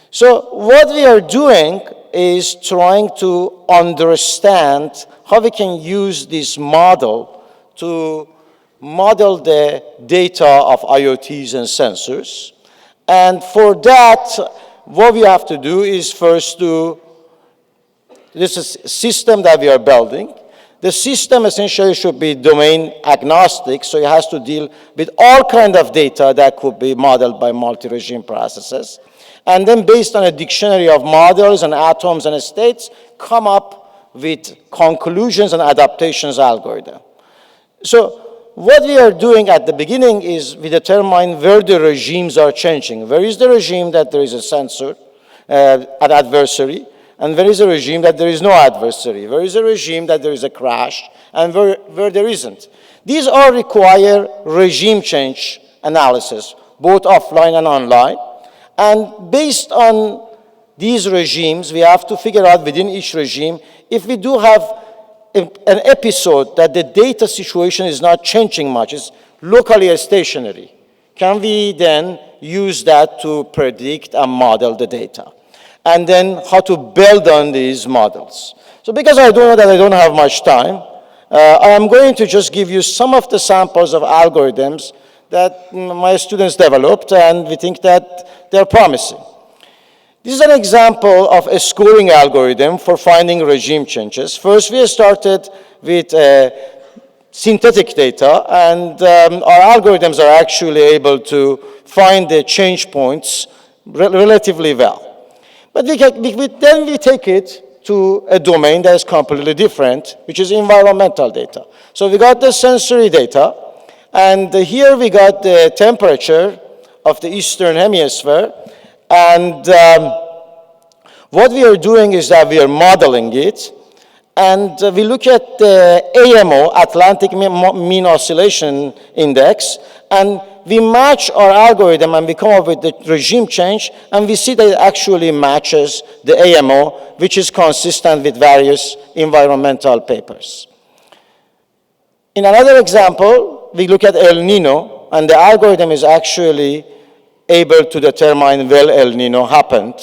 So what we are doing is trying to understand how we can use this model to model the data of IoTs and sensors. And for that, what we have to do is first this is a system that we are building. The system essentially should be domain agnostic, so it has to deal with all kinds of data that could be modeled by multi-regime processes. And then based on a dictionary of models and atoms and states, come up with conclusions and adaptations algorithm. So what we are doing at the beginning is we determine where the regimes are changing. Where is the regime that there is a sensor, an adversary, and where is a regime that there is no adversary? Where is a regime that there is a crash, and where there isn't? These all require regime change analysis, both offline and online. And based on these regimes, we have to figure out within each regime if we do have an episode that the data situation is not changing much, it's locally stationary. Can we then use that to predict and model the data? And then how to build on these models. So because I know that I don't have much time, I am going to just give you some of the samples of algorithms that my students developed, and we think that they're promising. This is an example of a scoring algorithm for finding regime changes. First, we started with synthetic data, and our algorithms are actually able to find the change points relatively well. But then we take it to a domain that is completely different, which is environmental data. So we got the sensory data, and here we got the temperature of the eastern hemisphere. And what we are doing is that we are modeling it, and we look at the AMO, Atlantic Mean Oscillation Index, and we match our algorithm and we come up with the regime change, and we see that it actually matches the AMO, which is consistent with various environmental papers. In another example, we look at El Nino, and the algorithm is actually able to determine when El Nino happened,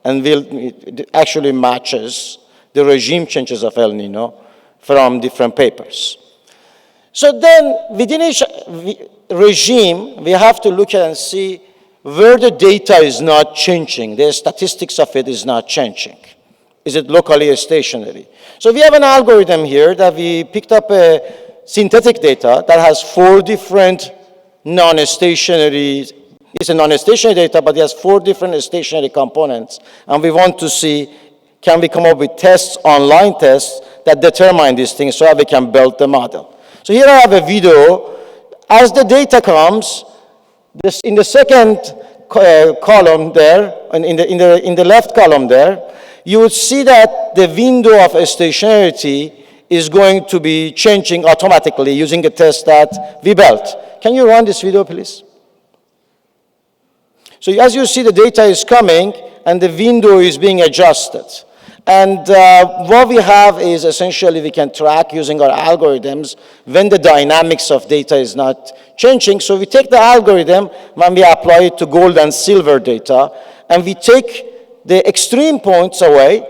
and it actually matches the regime changes of El Nino from different papers. So then, within each regime, we have to look at and see where the data is not changing, the statistics of it is not changing. Is it locally stationary? So we have an algorithm here that we picked up a synthetic data that has 4 different non-stationary, it's a non-stationary data, but it has 4 different stationary components. And we want to see, can we come up with tests, online tests, that determine these things so that we can build the model. So here I have a video. As the data comes, in the second column there, and in the left column there, you would see that the window of stationarity is going to be changing automatically using a test that we built. Can you run this video, please? So as you see, the data is coming, and the window is being adjusted. And what we have is essentially we can track using our algorithms when the dynamics of data is not changing. So we take the algorithm when we apply it to gold and silver data, and we take the extreme points away.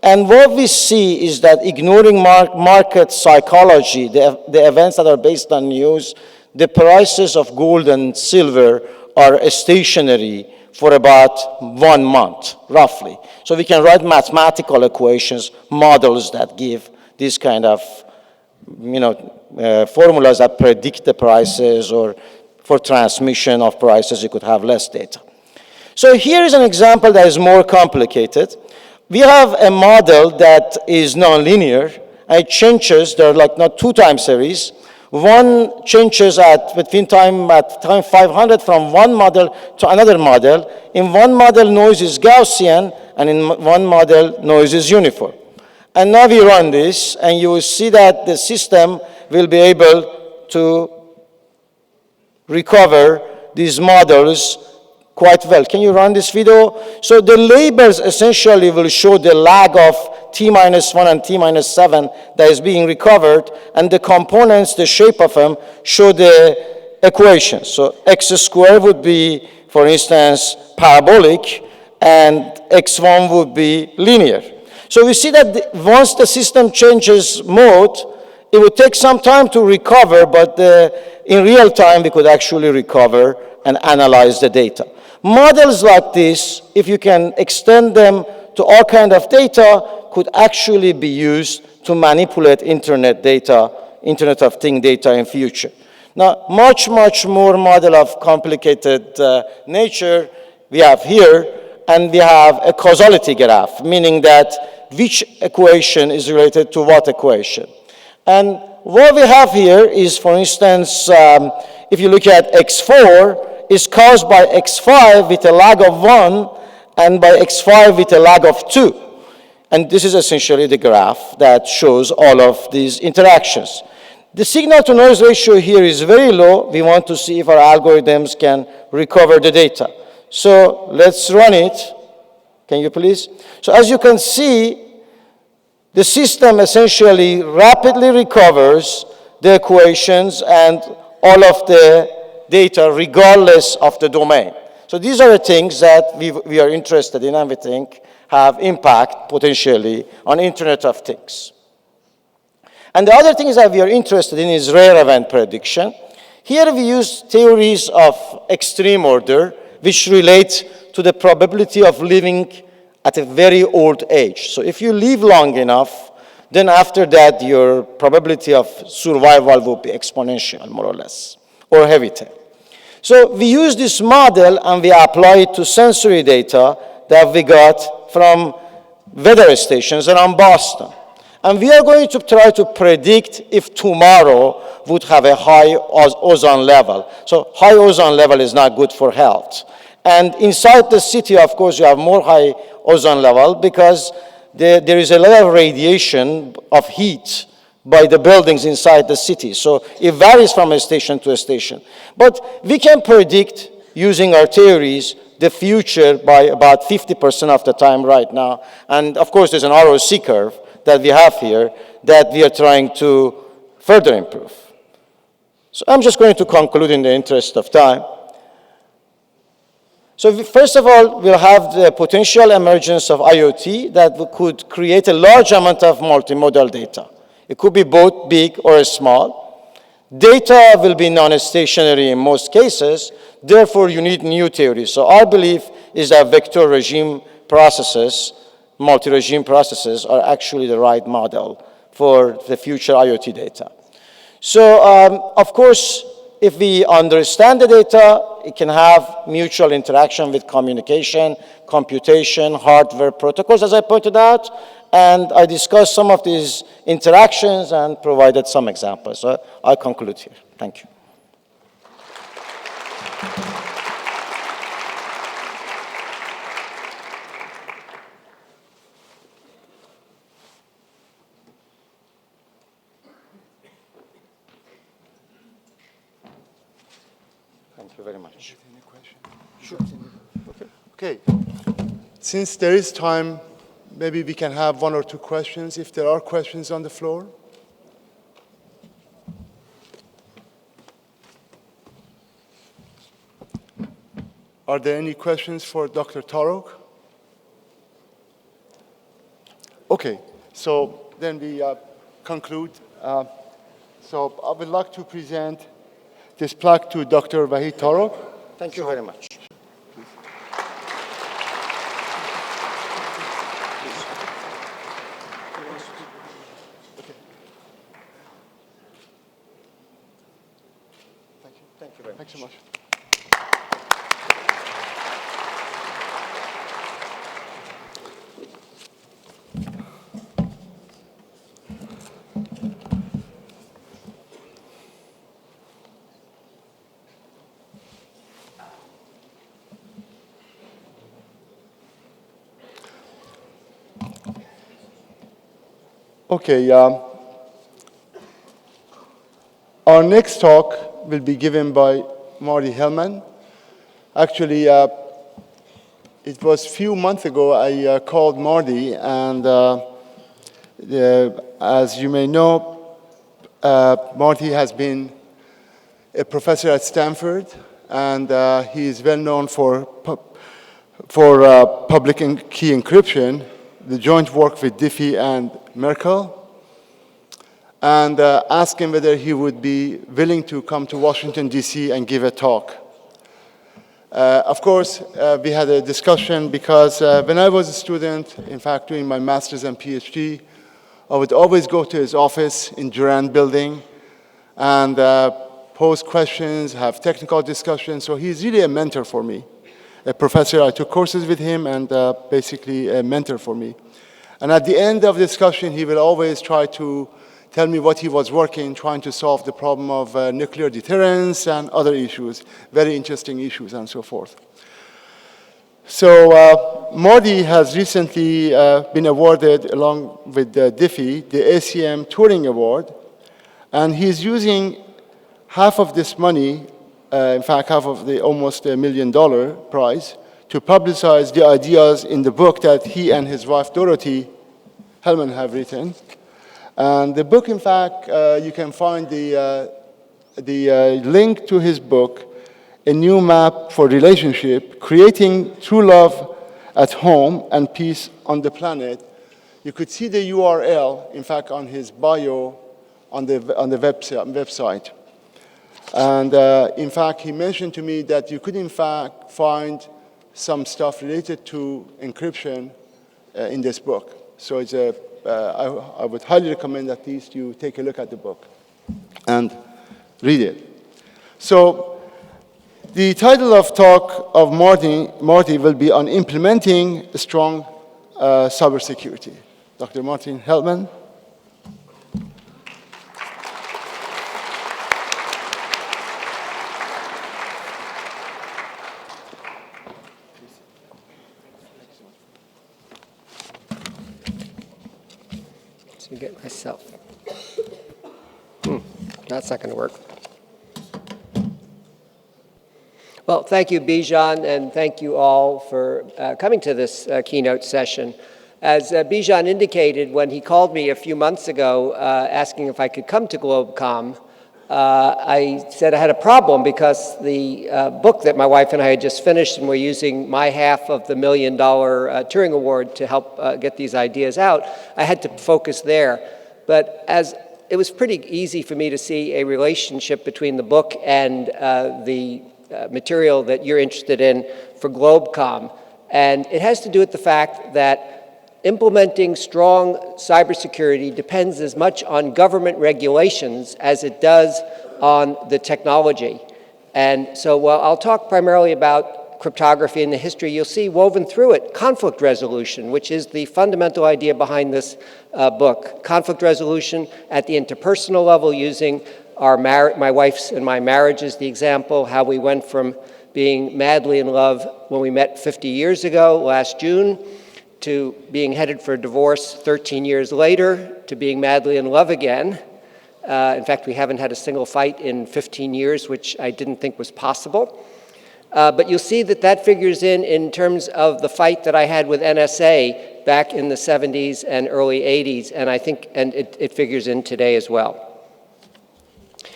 And what we see is that ignoring market psychology, the events that are based on news, the prices of gold and silver are stationary for about 1 month, roughly. So we can write mathematical equations, models that give this kind of, formulas that predict the prices, or for transmission of prices, you could have less data. So here is an example that is more complicated. We have a model that is nonlinear, and it changes, there are like not 2 time series. One changes between time 500 from one model to another model. In one model, noise is Gaussian, and in one model, noise is uniform. And now we run this, and you will see that the system will be able to recover these models quite well. Can you run this video? So the labels essentially will show the lag of T-1 and T-7 that is being recovered, and the components, the shape of them, show the equations. So x squared would be, for instance, parabolic, and x1 would be linear. So we see that once the system changes mode, it would take some time to recover, but in real time, we could actually recover and analyze the data. Models like this, if you can extend them to all kinds of data, could actually be used to manipulate internet data, Internet of Things data in future. Now, much more model of complicated nature we have here, and we have a causality graph, meaning that which equation is related to what equation. And what we have here is, for instance, if you look at x4, is caused by x5 with a lag of 1 and by x5 with a lag of 2. And this is essentially the graph that shows all of these interactions. The signal-to-noise ratio here is very low. We want to see if our algorithms can recover the data. So let's run it. Can you please? So as you can see, the system essentially rapidly recovers the equations and all of the data regardless of the domain. So these are the things that we are interested in and we think have impact potentially on Internet of Things. And the other things that we are interested in is rare event prediction. Here we use theories of extreme order which relate to the probability of living at a very old age. So if you live long enough, then after that your probability of survival will be exponential, more or less, or heavy tail. So we use this model and we apply it to sensory data that we got from weather stations around Boston. And we are going to try to predict if tomorrow would have a high ozone level. So high ozone level is not good for health. And inside the city, of course, you have more high ozone level because there is a lot of radiation of heat by the buildings inside the city. So it varies from a station to a station. But we can predict, using our theories, the future by about 50% of the time right now. And of course, there's an ROC curve that we have here that we are trying to further improve. So I'm just going to conclude in the interest of time. So first of all, we'll have the potential emergence of IoT that could create a large amount of multimodal data. It could be both big or small. Data will be non-stationary in most cases. Therefore, you need new theories. So our belief is that vector regime processes, multi-regime processes, are actually the right model for the future IoT data. So, of course, if we understand the data, it can have mutual interaction with communication, computation, hardware protocols, as I pointed out. And I discussed some of these interactions and provided some examples. So I'll conclude here. Thank you. Thank you very much. Any question? Sure. Okay. Since there is time, maybe we can have one or two questions, if there are questions on the floor. Are there any questions for Dr. Tarokh? Okay, so then we conclude. So I would like to present this plaque to Dr. Vahid Tarokh. Thank you very much. Thank you very much. Thanks so much. Okay, our next talk will be given by Marty Hellman. Actually, it was a few months ago I called Marty, and as you may know, Marty has been a professor at Stanford, and he is well known for public key encryption, the joint work with Diffie and Merkel, and asked him whether he would be willing to come to Washington, D.C. and give a talk. Of course, we had a discussion because when I was a student, in fact, doing my master's and PhD, I would always go to his office in Durand Building and pose questions, have technical discussions. So he's really a mentor for me. A professor, I took courses with him, and basically a mentor for me. And at the end of the discussion, he will always try to tell me what he was working, trying to solve the problem of nuclear deterrence and other issues, very interesting issues and so forth. So Marty has recently been awarded, along with Diffie, the ACM Turing Award, and he's using half of this money, in fact, half of the almost $1 million prize, to publicize the ideas in the book that he and his wife, Dorothy Hellman, have written. And the book, in fact, you can find the link to his book, A New Map for Relationship, Creating True Love at Home and Peace on the Planet. You could see the URL, in fact, on his bio on the website. And in fact, he mentioned to me that you could, in fact, find some stuff related to encryption in this book. So it's I would highly recommend at least you take a look at the book and read it. So the title of talk of Marty will be on implementing strong cybersecurity. Dr. Martin Hellman. To get myself. That's not going to work. Well, thank you, Bijan, and thank you all for coming to this keynote session. As Bijan indicated, when he called me a few months ago asking if I could come to GlobeCom, I said I had a problem because the book that my wife and I had just finished, and we're using my half of the $1 million Turing Award to help get these ideas out, I had to focus there. But as it was pretty easy for me to see a relationship between the book and the material that you're interested in for GlobeCom. And it has to do with the fact that implementing strong cybersecurity depends as much on government regulations as it does on the technology. And so while I'll talk primarily about cryptography and the history, you'll see woven through it conflict resolution, which is the fundamental idea behind this book. Conflict resolution at the interpersonal level using my wife's and my marriage is the example, how we went from being madly in love when we met 50 years ago, last June, to being headed for a divorce 13 years later, to being madly in love again. In fact, we haven't had a single fight in 15 years, which I didn't think was possible. But you'll see that that figures in terms of the fight that I had with NSA back in the 70s and early 80s, and I think it figures in today as well.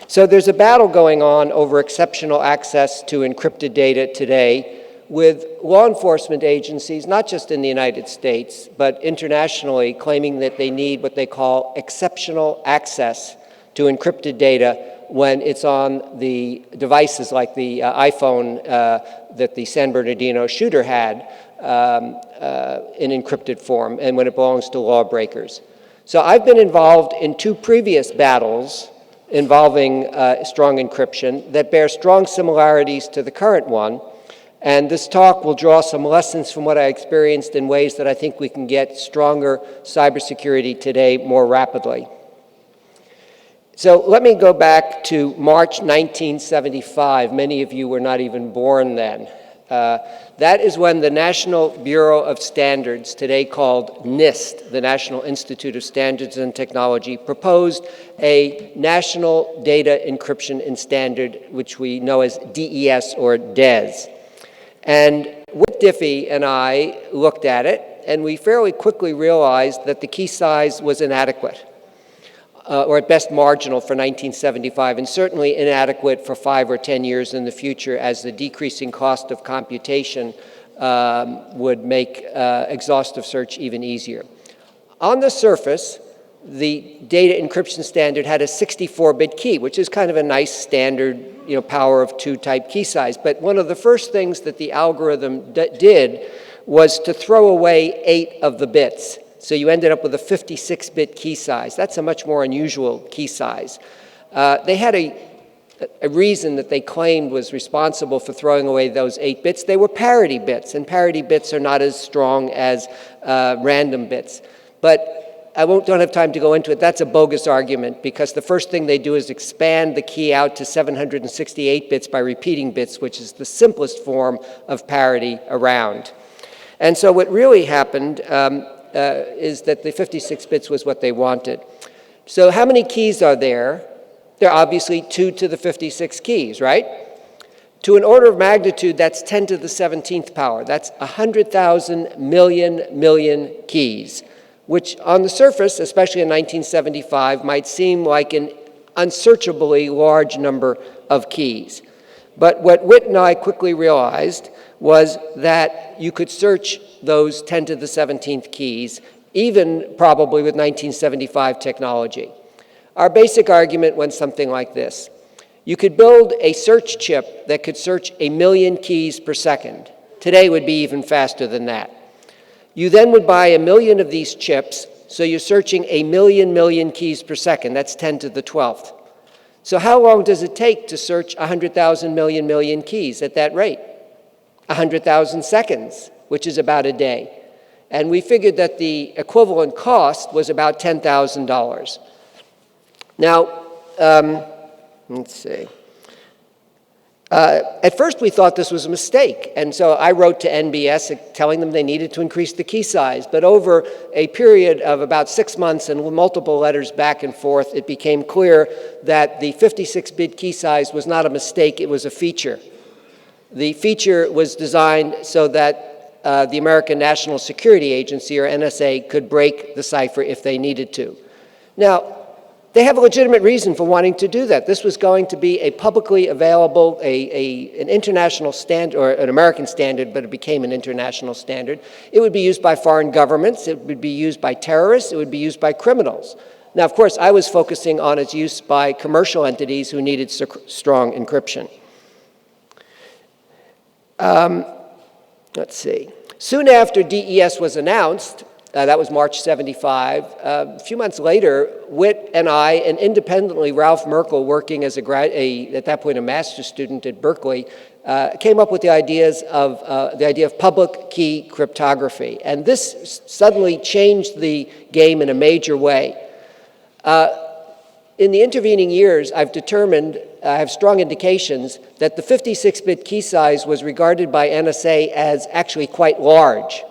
So there's a battle going on over exceptional access to encrypted data today with law enforcement agencies, not just in the United States, but internationally, claiming that they need what they call exceptional access to encrypted data when it's on the devices like the iPhone that the San Bernardino shooter had in encrypted form, and when it belongs to lawbreakers. So I've been involved in two previous battles involving strong encryption that bear strong similarities to the current one. And this talk will draw some lessons from what I experienced in ways that I think we can get stronger cybersecurity today more rapidly. So let me go back to March 1975. Many of you were not even born then. That is when the National Bureau of Standards, today called NIST, the National Institute of Standards and Technology, proposed a National Data Encryption and Standard, which we know as DES or DES. And Whit Diffie and I looked at it, and we fairly quickly realized that the key size was inadequate. Or at best marginal for 1975, and certainly inadequate for 5 or 10 years in the future, as the decreasing cost of computation would make exhaustive search even easier. On the surface, the data encryption standard had a 64-bit key, which is kind of a nice standard, power of 2 type key size. But one of the first things that the algorithm did was to throw away 8 of the bits. So you ended up with a 56-bit key size. That's a much more unusual key size. They had a reason that they claimed was responsible for throwing away those 8 bits. They were parity bits, and parity bits are not as strong as random bits. But I don't have time to go into it. That's a bogus argument, because the first thing they do is expand the key out to 768 bits by repeating bits, which is the simplest form of parity around. And so what really happened is that the 56 bits was what they wanted. So how many keys are there? There are obviously 2 to the 56 keys, right? To an order of magnitude, that's 10 to the 17th power. That's 100,000 million keys, which on the surface, especially in 1975, might seem like an unsearchably large number of keys. But what Whit and I quickly realized was that you could search those 10 to the 17th keys, even probably with 1975 technology. Our basic argument went something like this. You could build a search chip that could search 1 million keys per second. Today would be even faster than that. You then would buy 1 million of these chips, so you're searching 1 million keys per second. That's 10 to the 12th. So how long does it take to search 100,000 million keys at that rate? 100,000 seconds, which is about a day. And we figured that the equivalent cost was about $10,000. Now, let's see. At first, we thought this was a mistake, and so I wrote to NBS telling them they needed to increase the key size. But over a period of about 6 months and multiple letters back and forth, it became clear that the 56-bit key size was not a mistake, it was a feature. The feature was designed so that the American National Security Agency, or NSA, could break the cipher if they needed to. Now, they have a legitimate reason for wanting to do that. This was going to be a publicly available, an international standard, or an American standard, but it became an international standard. It would be used by foreign governments, it would be used by terrorists, it would be used by criminals. Now, of course, I was focusing on its use by commercial entities who needed strong encryption. Let's see. Soon after DES was announced, that was March 75. A few months later, Whit and I, and independently Ralph Merkel, working as at that point a master's student at Berkeley, came up with the idea of public key cryptography. And this suddenly changed the game in a major way. In the intervening years, I have strong indications that the 56-bit key size was regarded by NSA as actually quite large.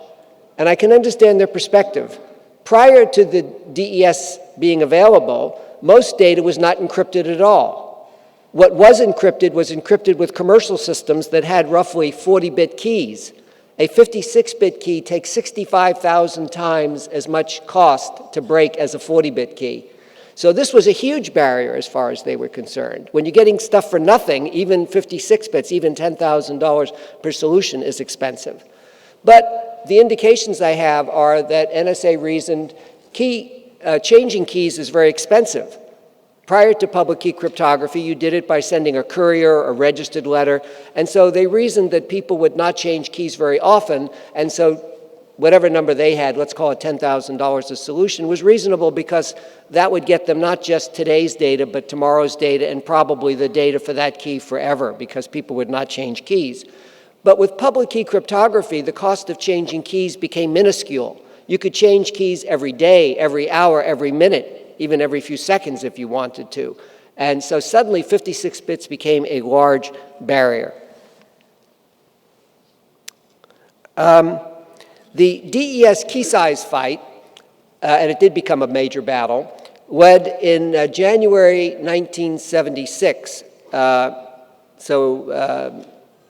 And I can understand their perspective. Prior to the DES being available, most data was not encrypted at all. What was encrypted with commercial systems that had roughly 40-bit keys. A 56-bit key takes 65,000 times as much cost to break as a 40-bit key. So this was a huge barrier as far as they were concerned. When you're getting stuff for nothing, even 56 bits, even $10,000 per solution is expensive. But the indications I have are that NSA reasoned changing keys is very expensive. Prior to public key cryptography, you did it by sending a courier or a registered letter. And so they reasoned that people would not change keys very often. And so whatever number they had, let's call it $10,000 a solution, was reasonable because that would get them not just today's data, but tomorrow's data and probably the data for that key forever because people would not change keys. But with public key cryptography, the cost of changing keys became minuscule. You could change keys every day, every hour, every minute, even every few seconds if you wanted to. And so suddenly 56 bits became a large barrier. The DES key size fight, and it did become a major battle, led in January 1976, about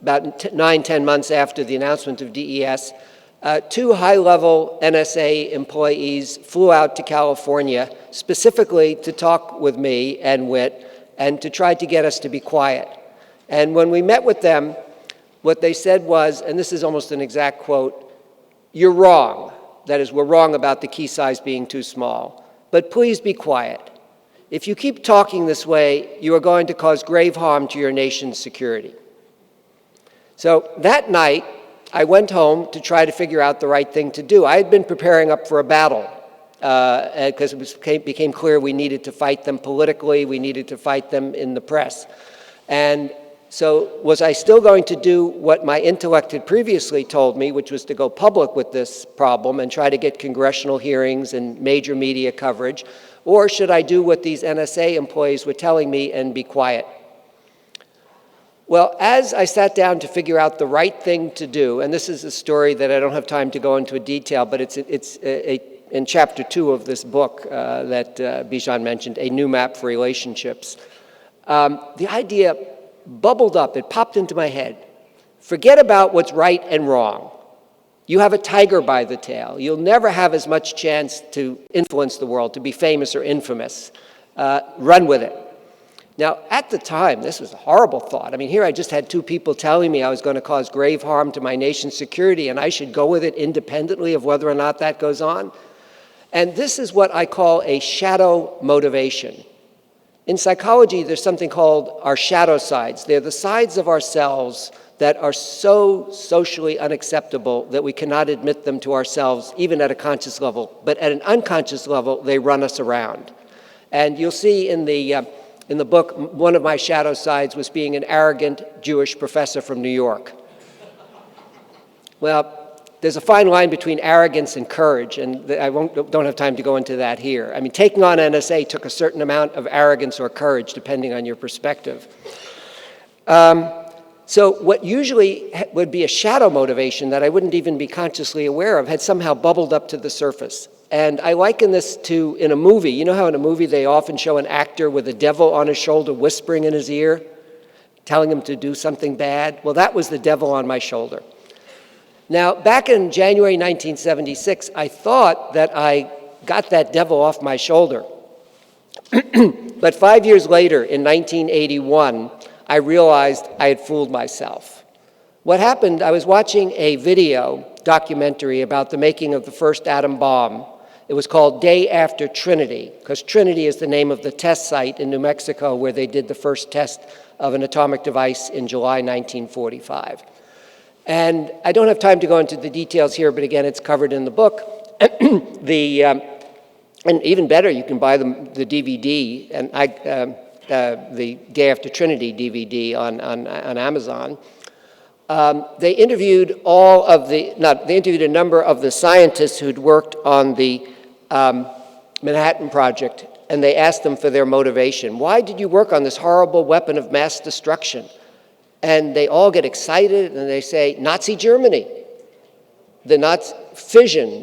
9-10 months after the announcement of DES, two high-level NSA employees flew out to California specifically to talk with me and WIT and to try to get us to be quiet. And when we met with them, what they said was, and this is almost an exact quote, "You're wrong. That is, we're wrong about the key size being too small. But please be quiet. If you keep talking this way, you are going to cause grave harm to your nation's security." So that night, I went home to try to figure out the right thing to do. I had been preparing up for a battle because it became clear we needed to fight them politically, we needed to fight them in the press. And so was I still going to do what my intellect had previously told me, which was to go public with this problem and try to get congressional hearings and major media coverage, or should I do what these NSA employees were telling me and be quiet? Well, as I sat down to figure out the right thing to do, and this is a story that I don't have time to go into detail, but it's in chapter 2 of this book that Bijan mentioned, A New Map for Relationships. The idea bubbled up, it popped into my head. Forget about what's right and wrong. You have a tiger by the tail. You'll never have as much chance to influence the world, to be famous or infamous. Run with it. Now, at the time, this was a horrible thought. I mean, here I just had two people telling me I was going to cause grave harm to my nation's security, and I should go with it independently of whether or not that goes on. And this is what I call a shadow motivation. In psychology, there's something called our shadow sides. They're the sides of ourselves that are so socially unacceptable that we cannot admit them to ourselves, even at a conscious level. But at an unconscious level, they run us around. And you'll see in the book, one of my shadow sides was being an arrogant Jewish professor from New York. Well, there's a fine line between arrogance and courage, and I don't have time to go into that here. I mean, taking on NSA took a certain amount of arrogance or courage, depending on your perspective. So what usually would be a shadow motivation that I wouldn't even be consciously aware of had somehow bubbled up to the surface. And I liken this to in a movie. You know how in a movie they often show an actor with a devil on his shoulder whispering in his ear, telling him to do something bad? Well, that was the devil on my shoulder. Now, back in January 1976, I thought that I got that devil off my shoulder. But 5 years later, in 1981, I realized I had fooled myself. What happened, I was watching a video documentary about the making of the first atom bomb. It was called Day After Trinity, because Trinity is the name of the test site in New Mexico where they did the first test of an atomic device in July 1945. And I don't have time to go into the details here, but again, it's covered in the book. And even better, you can buy the DVD, and the Day After Trinity DVD on Amazon. They interviewed they interviewed a number of the scientists who'd worked on the Manhattan Project, and they asked them for their motivation. Why did you work on this horrible weapon of mass destruction? And they all get excited, and they say, Nazi Germany. The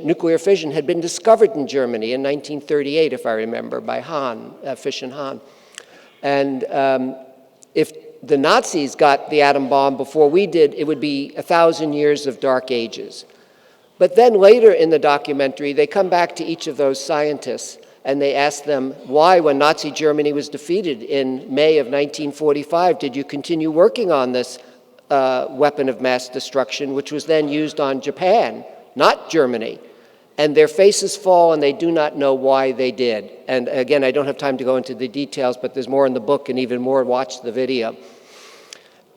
nuclear fission, had been discovered in Germany in 1938, if I remember, by Fish and Hahn. And if the Nazis got the atom bomb before we did, it would be 1,000 years of dark ages. But then later in the documentary, they come back to each of those scientists and they ask them, why, when Nazi Germany was defeated in May of 1945, did you continue working on this weapon of mass destruction, which was then used on Japan, not Germany? And their faces fall and they do not know why they did. And again, I don't have time to go into the details, but there's more in the book and even more, watch the video.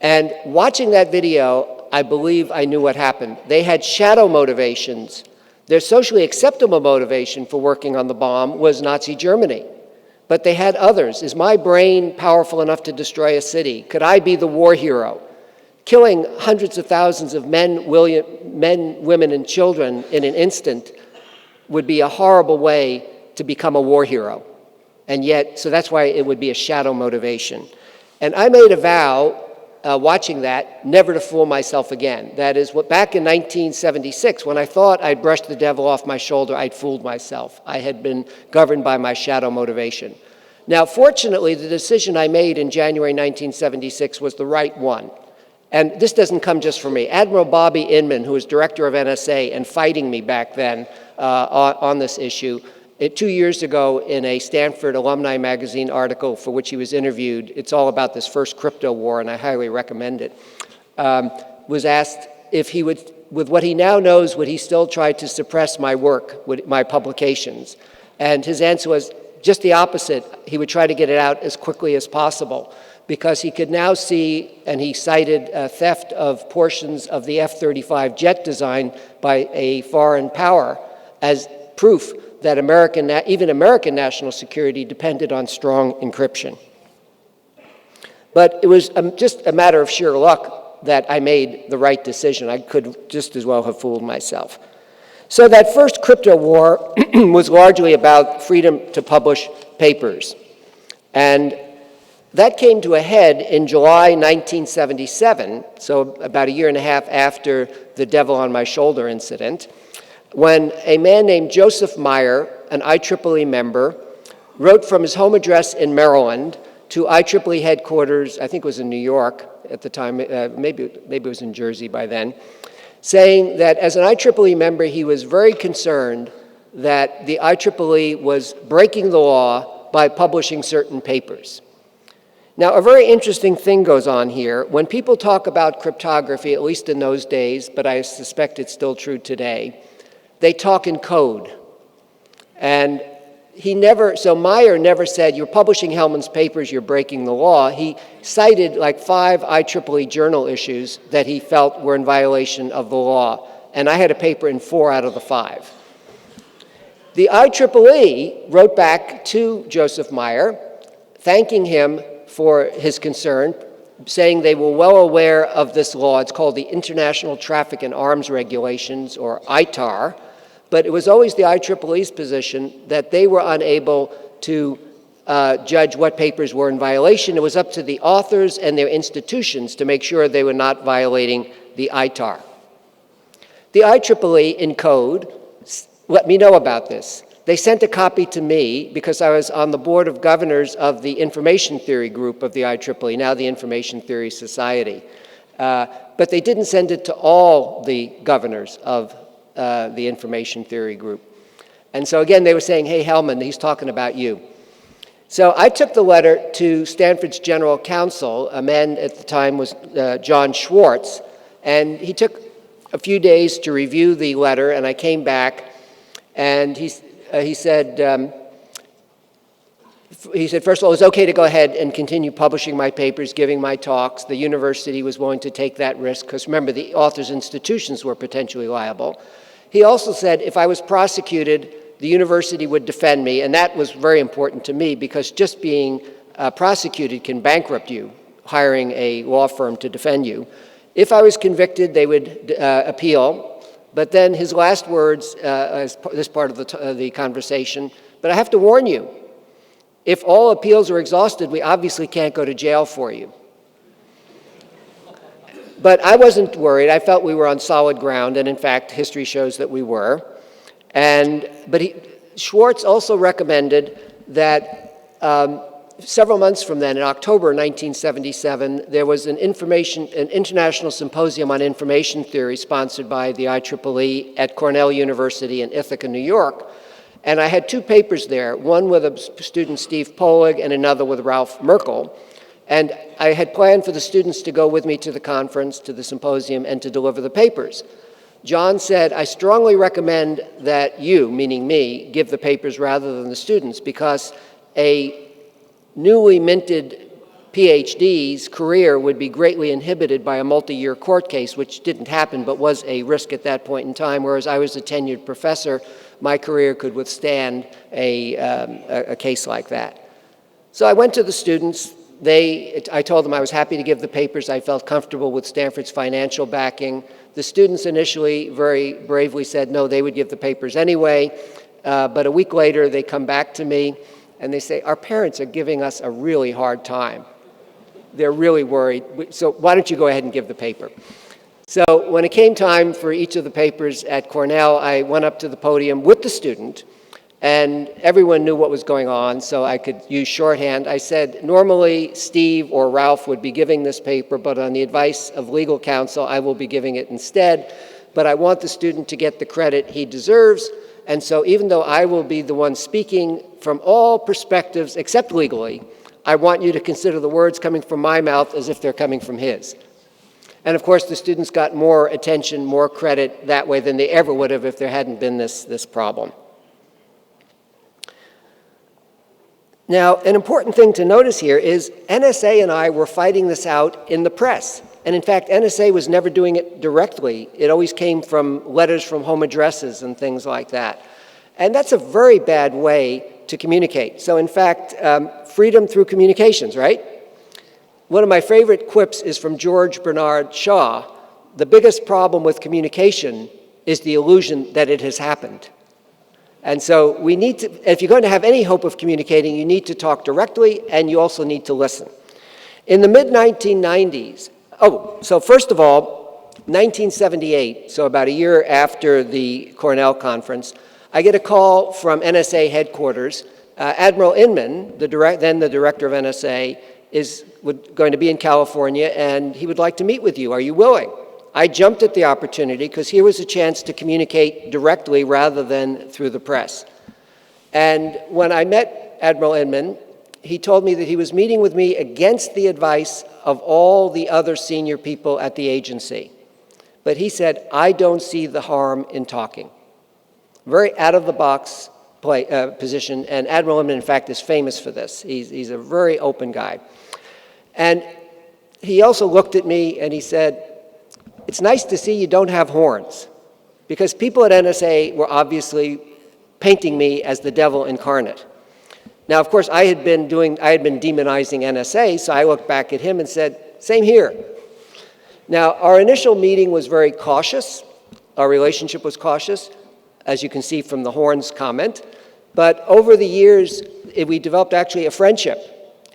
And watching that video, I believe I knew what happened. They had shadow motivations. Their socially acceptable motivation for working on the bomb was Nazi Germany. But they had others. Is my brain powerful enough to destroy a city? Could I be the war hero? Killing hundreds of thousands of men, women, and children in an instant would be a horrible way to become a war hero. And yet, so that's why it would be a shadow motivation. And I made a vow watching that, never to fool myself again. That is, back in 1976, when I thought I'd brushed the devil off my shoulder, I'd fooled myself. I had been governed by my shadow motivation. Now, fortunately, the decision I made in January 1976 was the right one. And this doesn't come just from me. Admiral Bobby Inman, who was director of NSA and fighting me back then on this issue, 2 years ago in a Stanford Alumni Magazine article for which he was interviewed, it's all about this first crypto war, and I highly recommend it, was asked if he would, with what he now knows, would he still try to suppress my work, my publications? And his answer was just the opposite. He would try to get it out as quickly as possible, because he could now see, and he cited theft of portions of the F-35 jet design by a foreign power as proof that even American national security depended on strong encryption. But it was just a matter of sheer luck that I made the right decision. I could just as well have fooled myself. So that first crypto war was largely about freedom to publish papers. And that came to a head in July 1977, so about a year and a half after the devil on my shoulder incident, when a man named Joseph Meyer, an IEEE member, wrote from his home address in Maryland to IEEE headquarters, I think it was in New York at the time, maybe it was in Jersey by then, saying that as an IEEE member, he was very concerned that the IEEE was breaking the law by publishing certain papers. Now, a very interesting thing goes on here. When people talk about cryptography, at least in those days, but I suspect it's still true today, they talk in code. And so Meyer never said, you're publishing Hellman's papers, you're breaking the law. He cited like 5 IEEE journal issues that he felt were in violation of the law. And I had a paper in 4 out of the 5. The IEEE wrote back to Joseph Meyer, thanking him for his concern, saying they were well aware of this law. It's called the International Traffic in Arms Regulations, or ITAR. But it was always the IEEE's position that they were unable to judge what papers were in violation. It was up to the authors and their institutions to make sure they were not violating the ITAR. The IEEE, in code, let me know about this. They sent a copy to me because I was on the board of governors of the information theory group of the IEEE, now the Information Theory Society. But they didn't send it to all the governors of the information theory group. And so again, they were saying, hey, Hellman, he's talking about you. So I took the letter to Stanford's general counsel. A man at the time was John Schwartz, and he took a few days to review the letter, and I came back, and he said, first of all, it was okay to go ahead and continue publishing my papers, giving my talks. The university was willing to take that risk, because remember, the authors' institutions were potentially liable. He also said if I was prosecuted, the university would defend me, and that was very important to me, because just being prosecuted can bankrupt you, hiring a law firm to defend you. If I was convicted, they would appeal. But then his last words, as this part of the conversation, but I have to warn you, if all appeals are exhausted, we obviously can't go to jail for you. But I wasn't worried. I felt we were on solid ground, and in fact, history shows that we were. But Schwartz also recommended that several months from then, in October 1977, there was an international symposium on information theory sponsored by the IEEE at Cornell University in Ithaca, New York. And I had 2 papers there, one with a student, Steve Polig, and another with Ralph Merkel. And I had planned for the students to go with me to the conference, to the symposium, and to deliver the papers. John said, I strongly recommend that you, meaning me, give the papers rather than the students, because a newly minted PhD's career would be greatly inhibited by a multi-year court case, which didn't happen but was a risk at that point in time, whereas I was a tenured professor, my career could withstand a case like that. So I went to the students. I told them I was happy to give the papers. I felt comfortable with Stanford's financial backing. The students initially very bravely said no, they would give the papers anyway. But a week later, they come back to me and they say, our parents are giving us a really hard time. they're really worried. So why don't you go ahead and give the paper? So when it came time for each of the papers at Cornell, I went up to the podium with the student, and everyone knew what was going on, so I could use shorthand. I said, normally Steve or Ralph would be giving this paper, but on the advice of legal counsel, I will be giving it instead. But I want the student to get the credit he deserves, and so even though I will be the one speaking from all perspectives except legally, I want you to consider the words coming from my mouth as if they're coming from his. And of course, the students got more attention, more credit that way than they ever would have if there hadn't been this problem. Now, an important thing to notice here is NSA and I were fighting this out in the press. And in fact, NSA was never doing it directly. It always came from letters from home addresses and things like that. And that's a very bad way to communicate. So in fact, freedom through communications, right? One of my favorite quips is from George Bernard Shaw. The biggest problem with communication is the illusion that it has happened. And so we need to, if you're going to have any hope of communicating, you need to talk directly and you also need to listen. In the mid-1990s, so first of all, 1978, so about a year after the Cornell conference, I get a call from NSA headquarters. Admiral Inman, then the director of NSA, is going to be in California, and he would like to meet with you. Are you willing? I jumped at the opportunity because here was a chance to communicate directly rather than through the press. And when I met Admiral Inman, he told me that he was meeting with me against the advice of all the other senior people at the agency. But he said, I don't see the harm in talking. Very out-of-the-box position, and Admiral Inman, in fact, is famous for this. He's a very open guy. And he also looked at me and he said, it's nice to see you don't have horns, because people at NSA were obviously painting me as the devil incarnate. Now, of course, I had been demonizing NSA, so I looked back at him and said, same here. Now, our initial meeting was very cautious. Our relationship was cautious, as you can see from the horns comment. But over the years, we developed actually a friendship.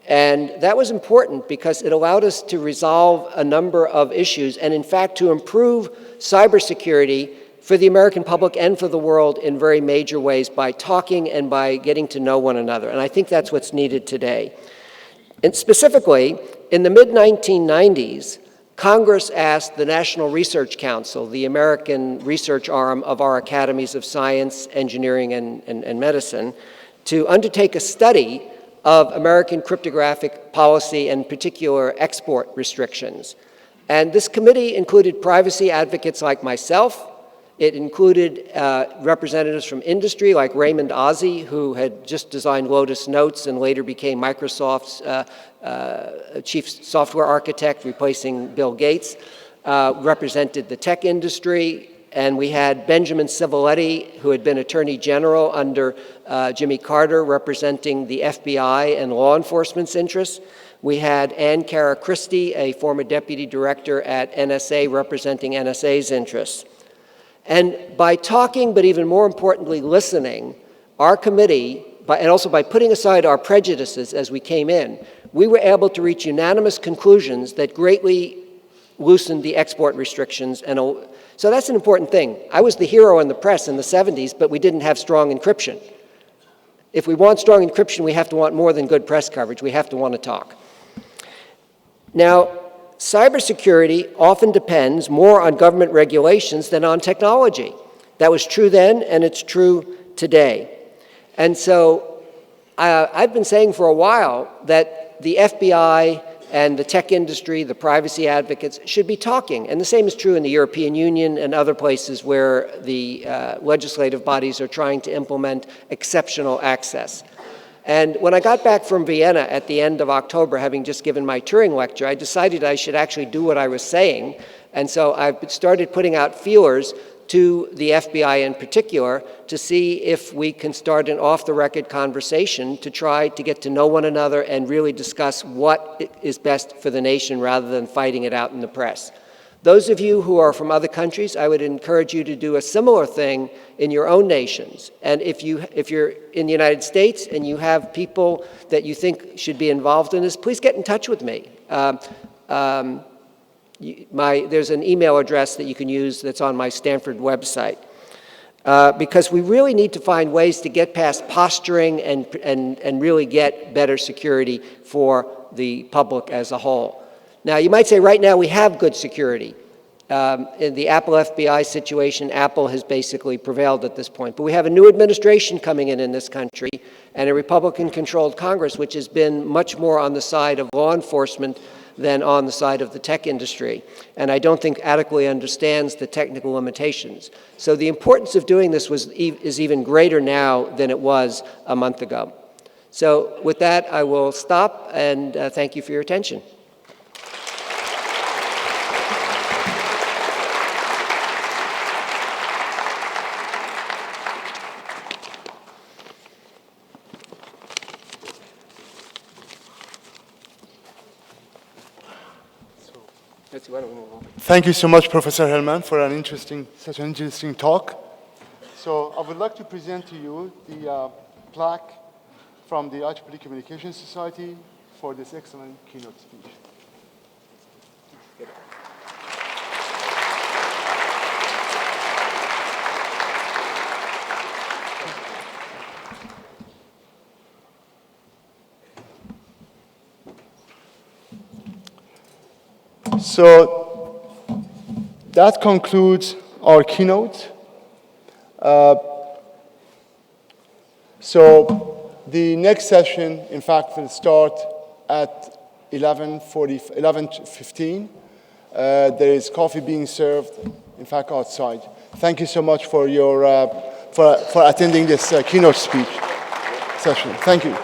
And that was important because it allowed us to resolve a number of issues and, in fact, to improve cybersecurity for the American public and for the world in very major ways by talking and by getting to know one another. And I think that's what's needed today. And specifically, in the mid-1990s, Congress asked the National Research Council, the American research arm of our academies of science, engineering, and medicine, to undertake a study of American cryptographic policy and particular export restrictions. And this committee included privacy advocates like myself. It included representatives from industry like Raymond Ozzie, who had just designed Lotus Notes and later became Microsoft's chief software architect, replacing Bill Gates, represented the tech industry. And we had Benjamin Civiletti, who had been Attorney General under Jimmy Carter, representing the FBI and law enforcement's interests. We had Ann Cara Christie, a former deputy director at NSA, representing NSA's interests. And by talking, but even more importantly, listening, our committee, and also by putting aside our prejudices as we came in, we were able to reach unanimous conclusions that greatly loosened the export restrictions. And so that's an important thing. I was the hero in the press in the 70s, but we didn't have strong encryption. If we want strong encryption, we have to want more than good press coverage. We have to want to talk. Now, cybersecurity often depends more on government regulations than on technology. That was true then, and it's true today. And so I've been saying for a while that the FBI and the tech industry, the privacy advocates, should be talking. And the same is true in the European Union and other places where the legislative bodies are trying to implement exceptional access. And when I got back from Vienna at the end of October, having just given my Turing lecture, I decided I should actually do what I was saying. And so I've started putting out feelers to the FBI in particular to see if we can start an off-the-record conversation to try to get to know one another and really discuss what is best for the nation rather than fighting it out in the press. Those of you who are from other countries, I would encourage you to do a similar thing in your own nations. And if you're in the United States and you have people that you think should be involved in this, please get in touch with me. there's an email address that you can use that's on my Stanford website. Because we really need to find ways to get past posturing and really get better security for the public as a whole. Now, you might say right now we have good security. In the Apple FBI situation, Apple has basically prevailed at this point. But we have a new administration coming in this country and a Republican-controlled Congress, which has been much more on the side of law enforcement than on the side of the tech industry. And I don't think adequately understands the technical limitations. So the importance of doing this is even greater now than it was a month ago. So with that, I will stop and thank you for your attention. Thank you so much, Professor Hellman, for such an interesting talk. So I would like to present to you the plaque from the IEEE Communications Society for this excellent keynote speech. So that concludes our keynote. So the next session, in fact, will start at 11:15. There is coffee being served, in fact, outside. Thank you so much for attending this keynote speech session. Thank you.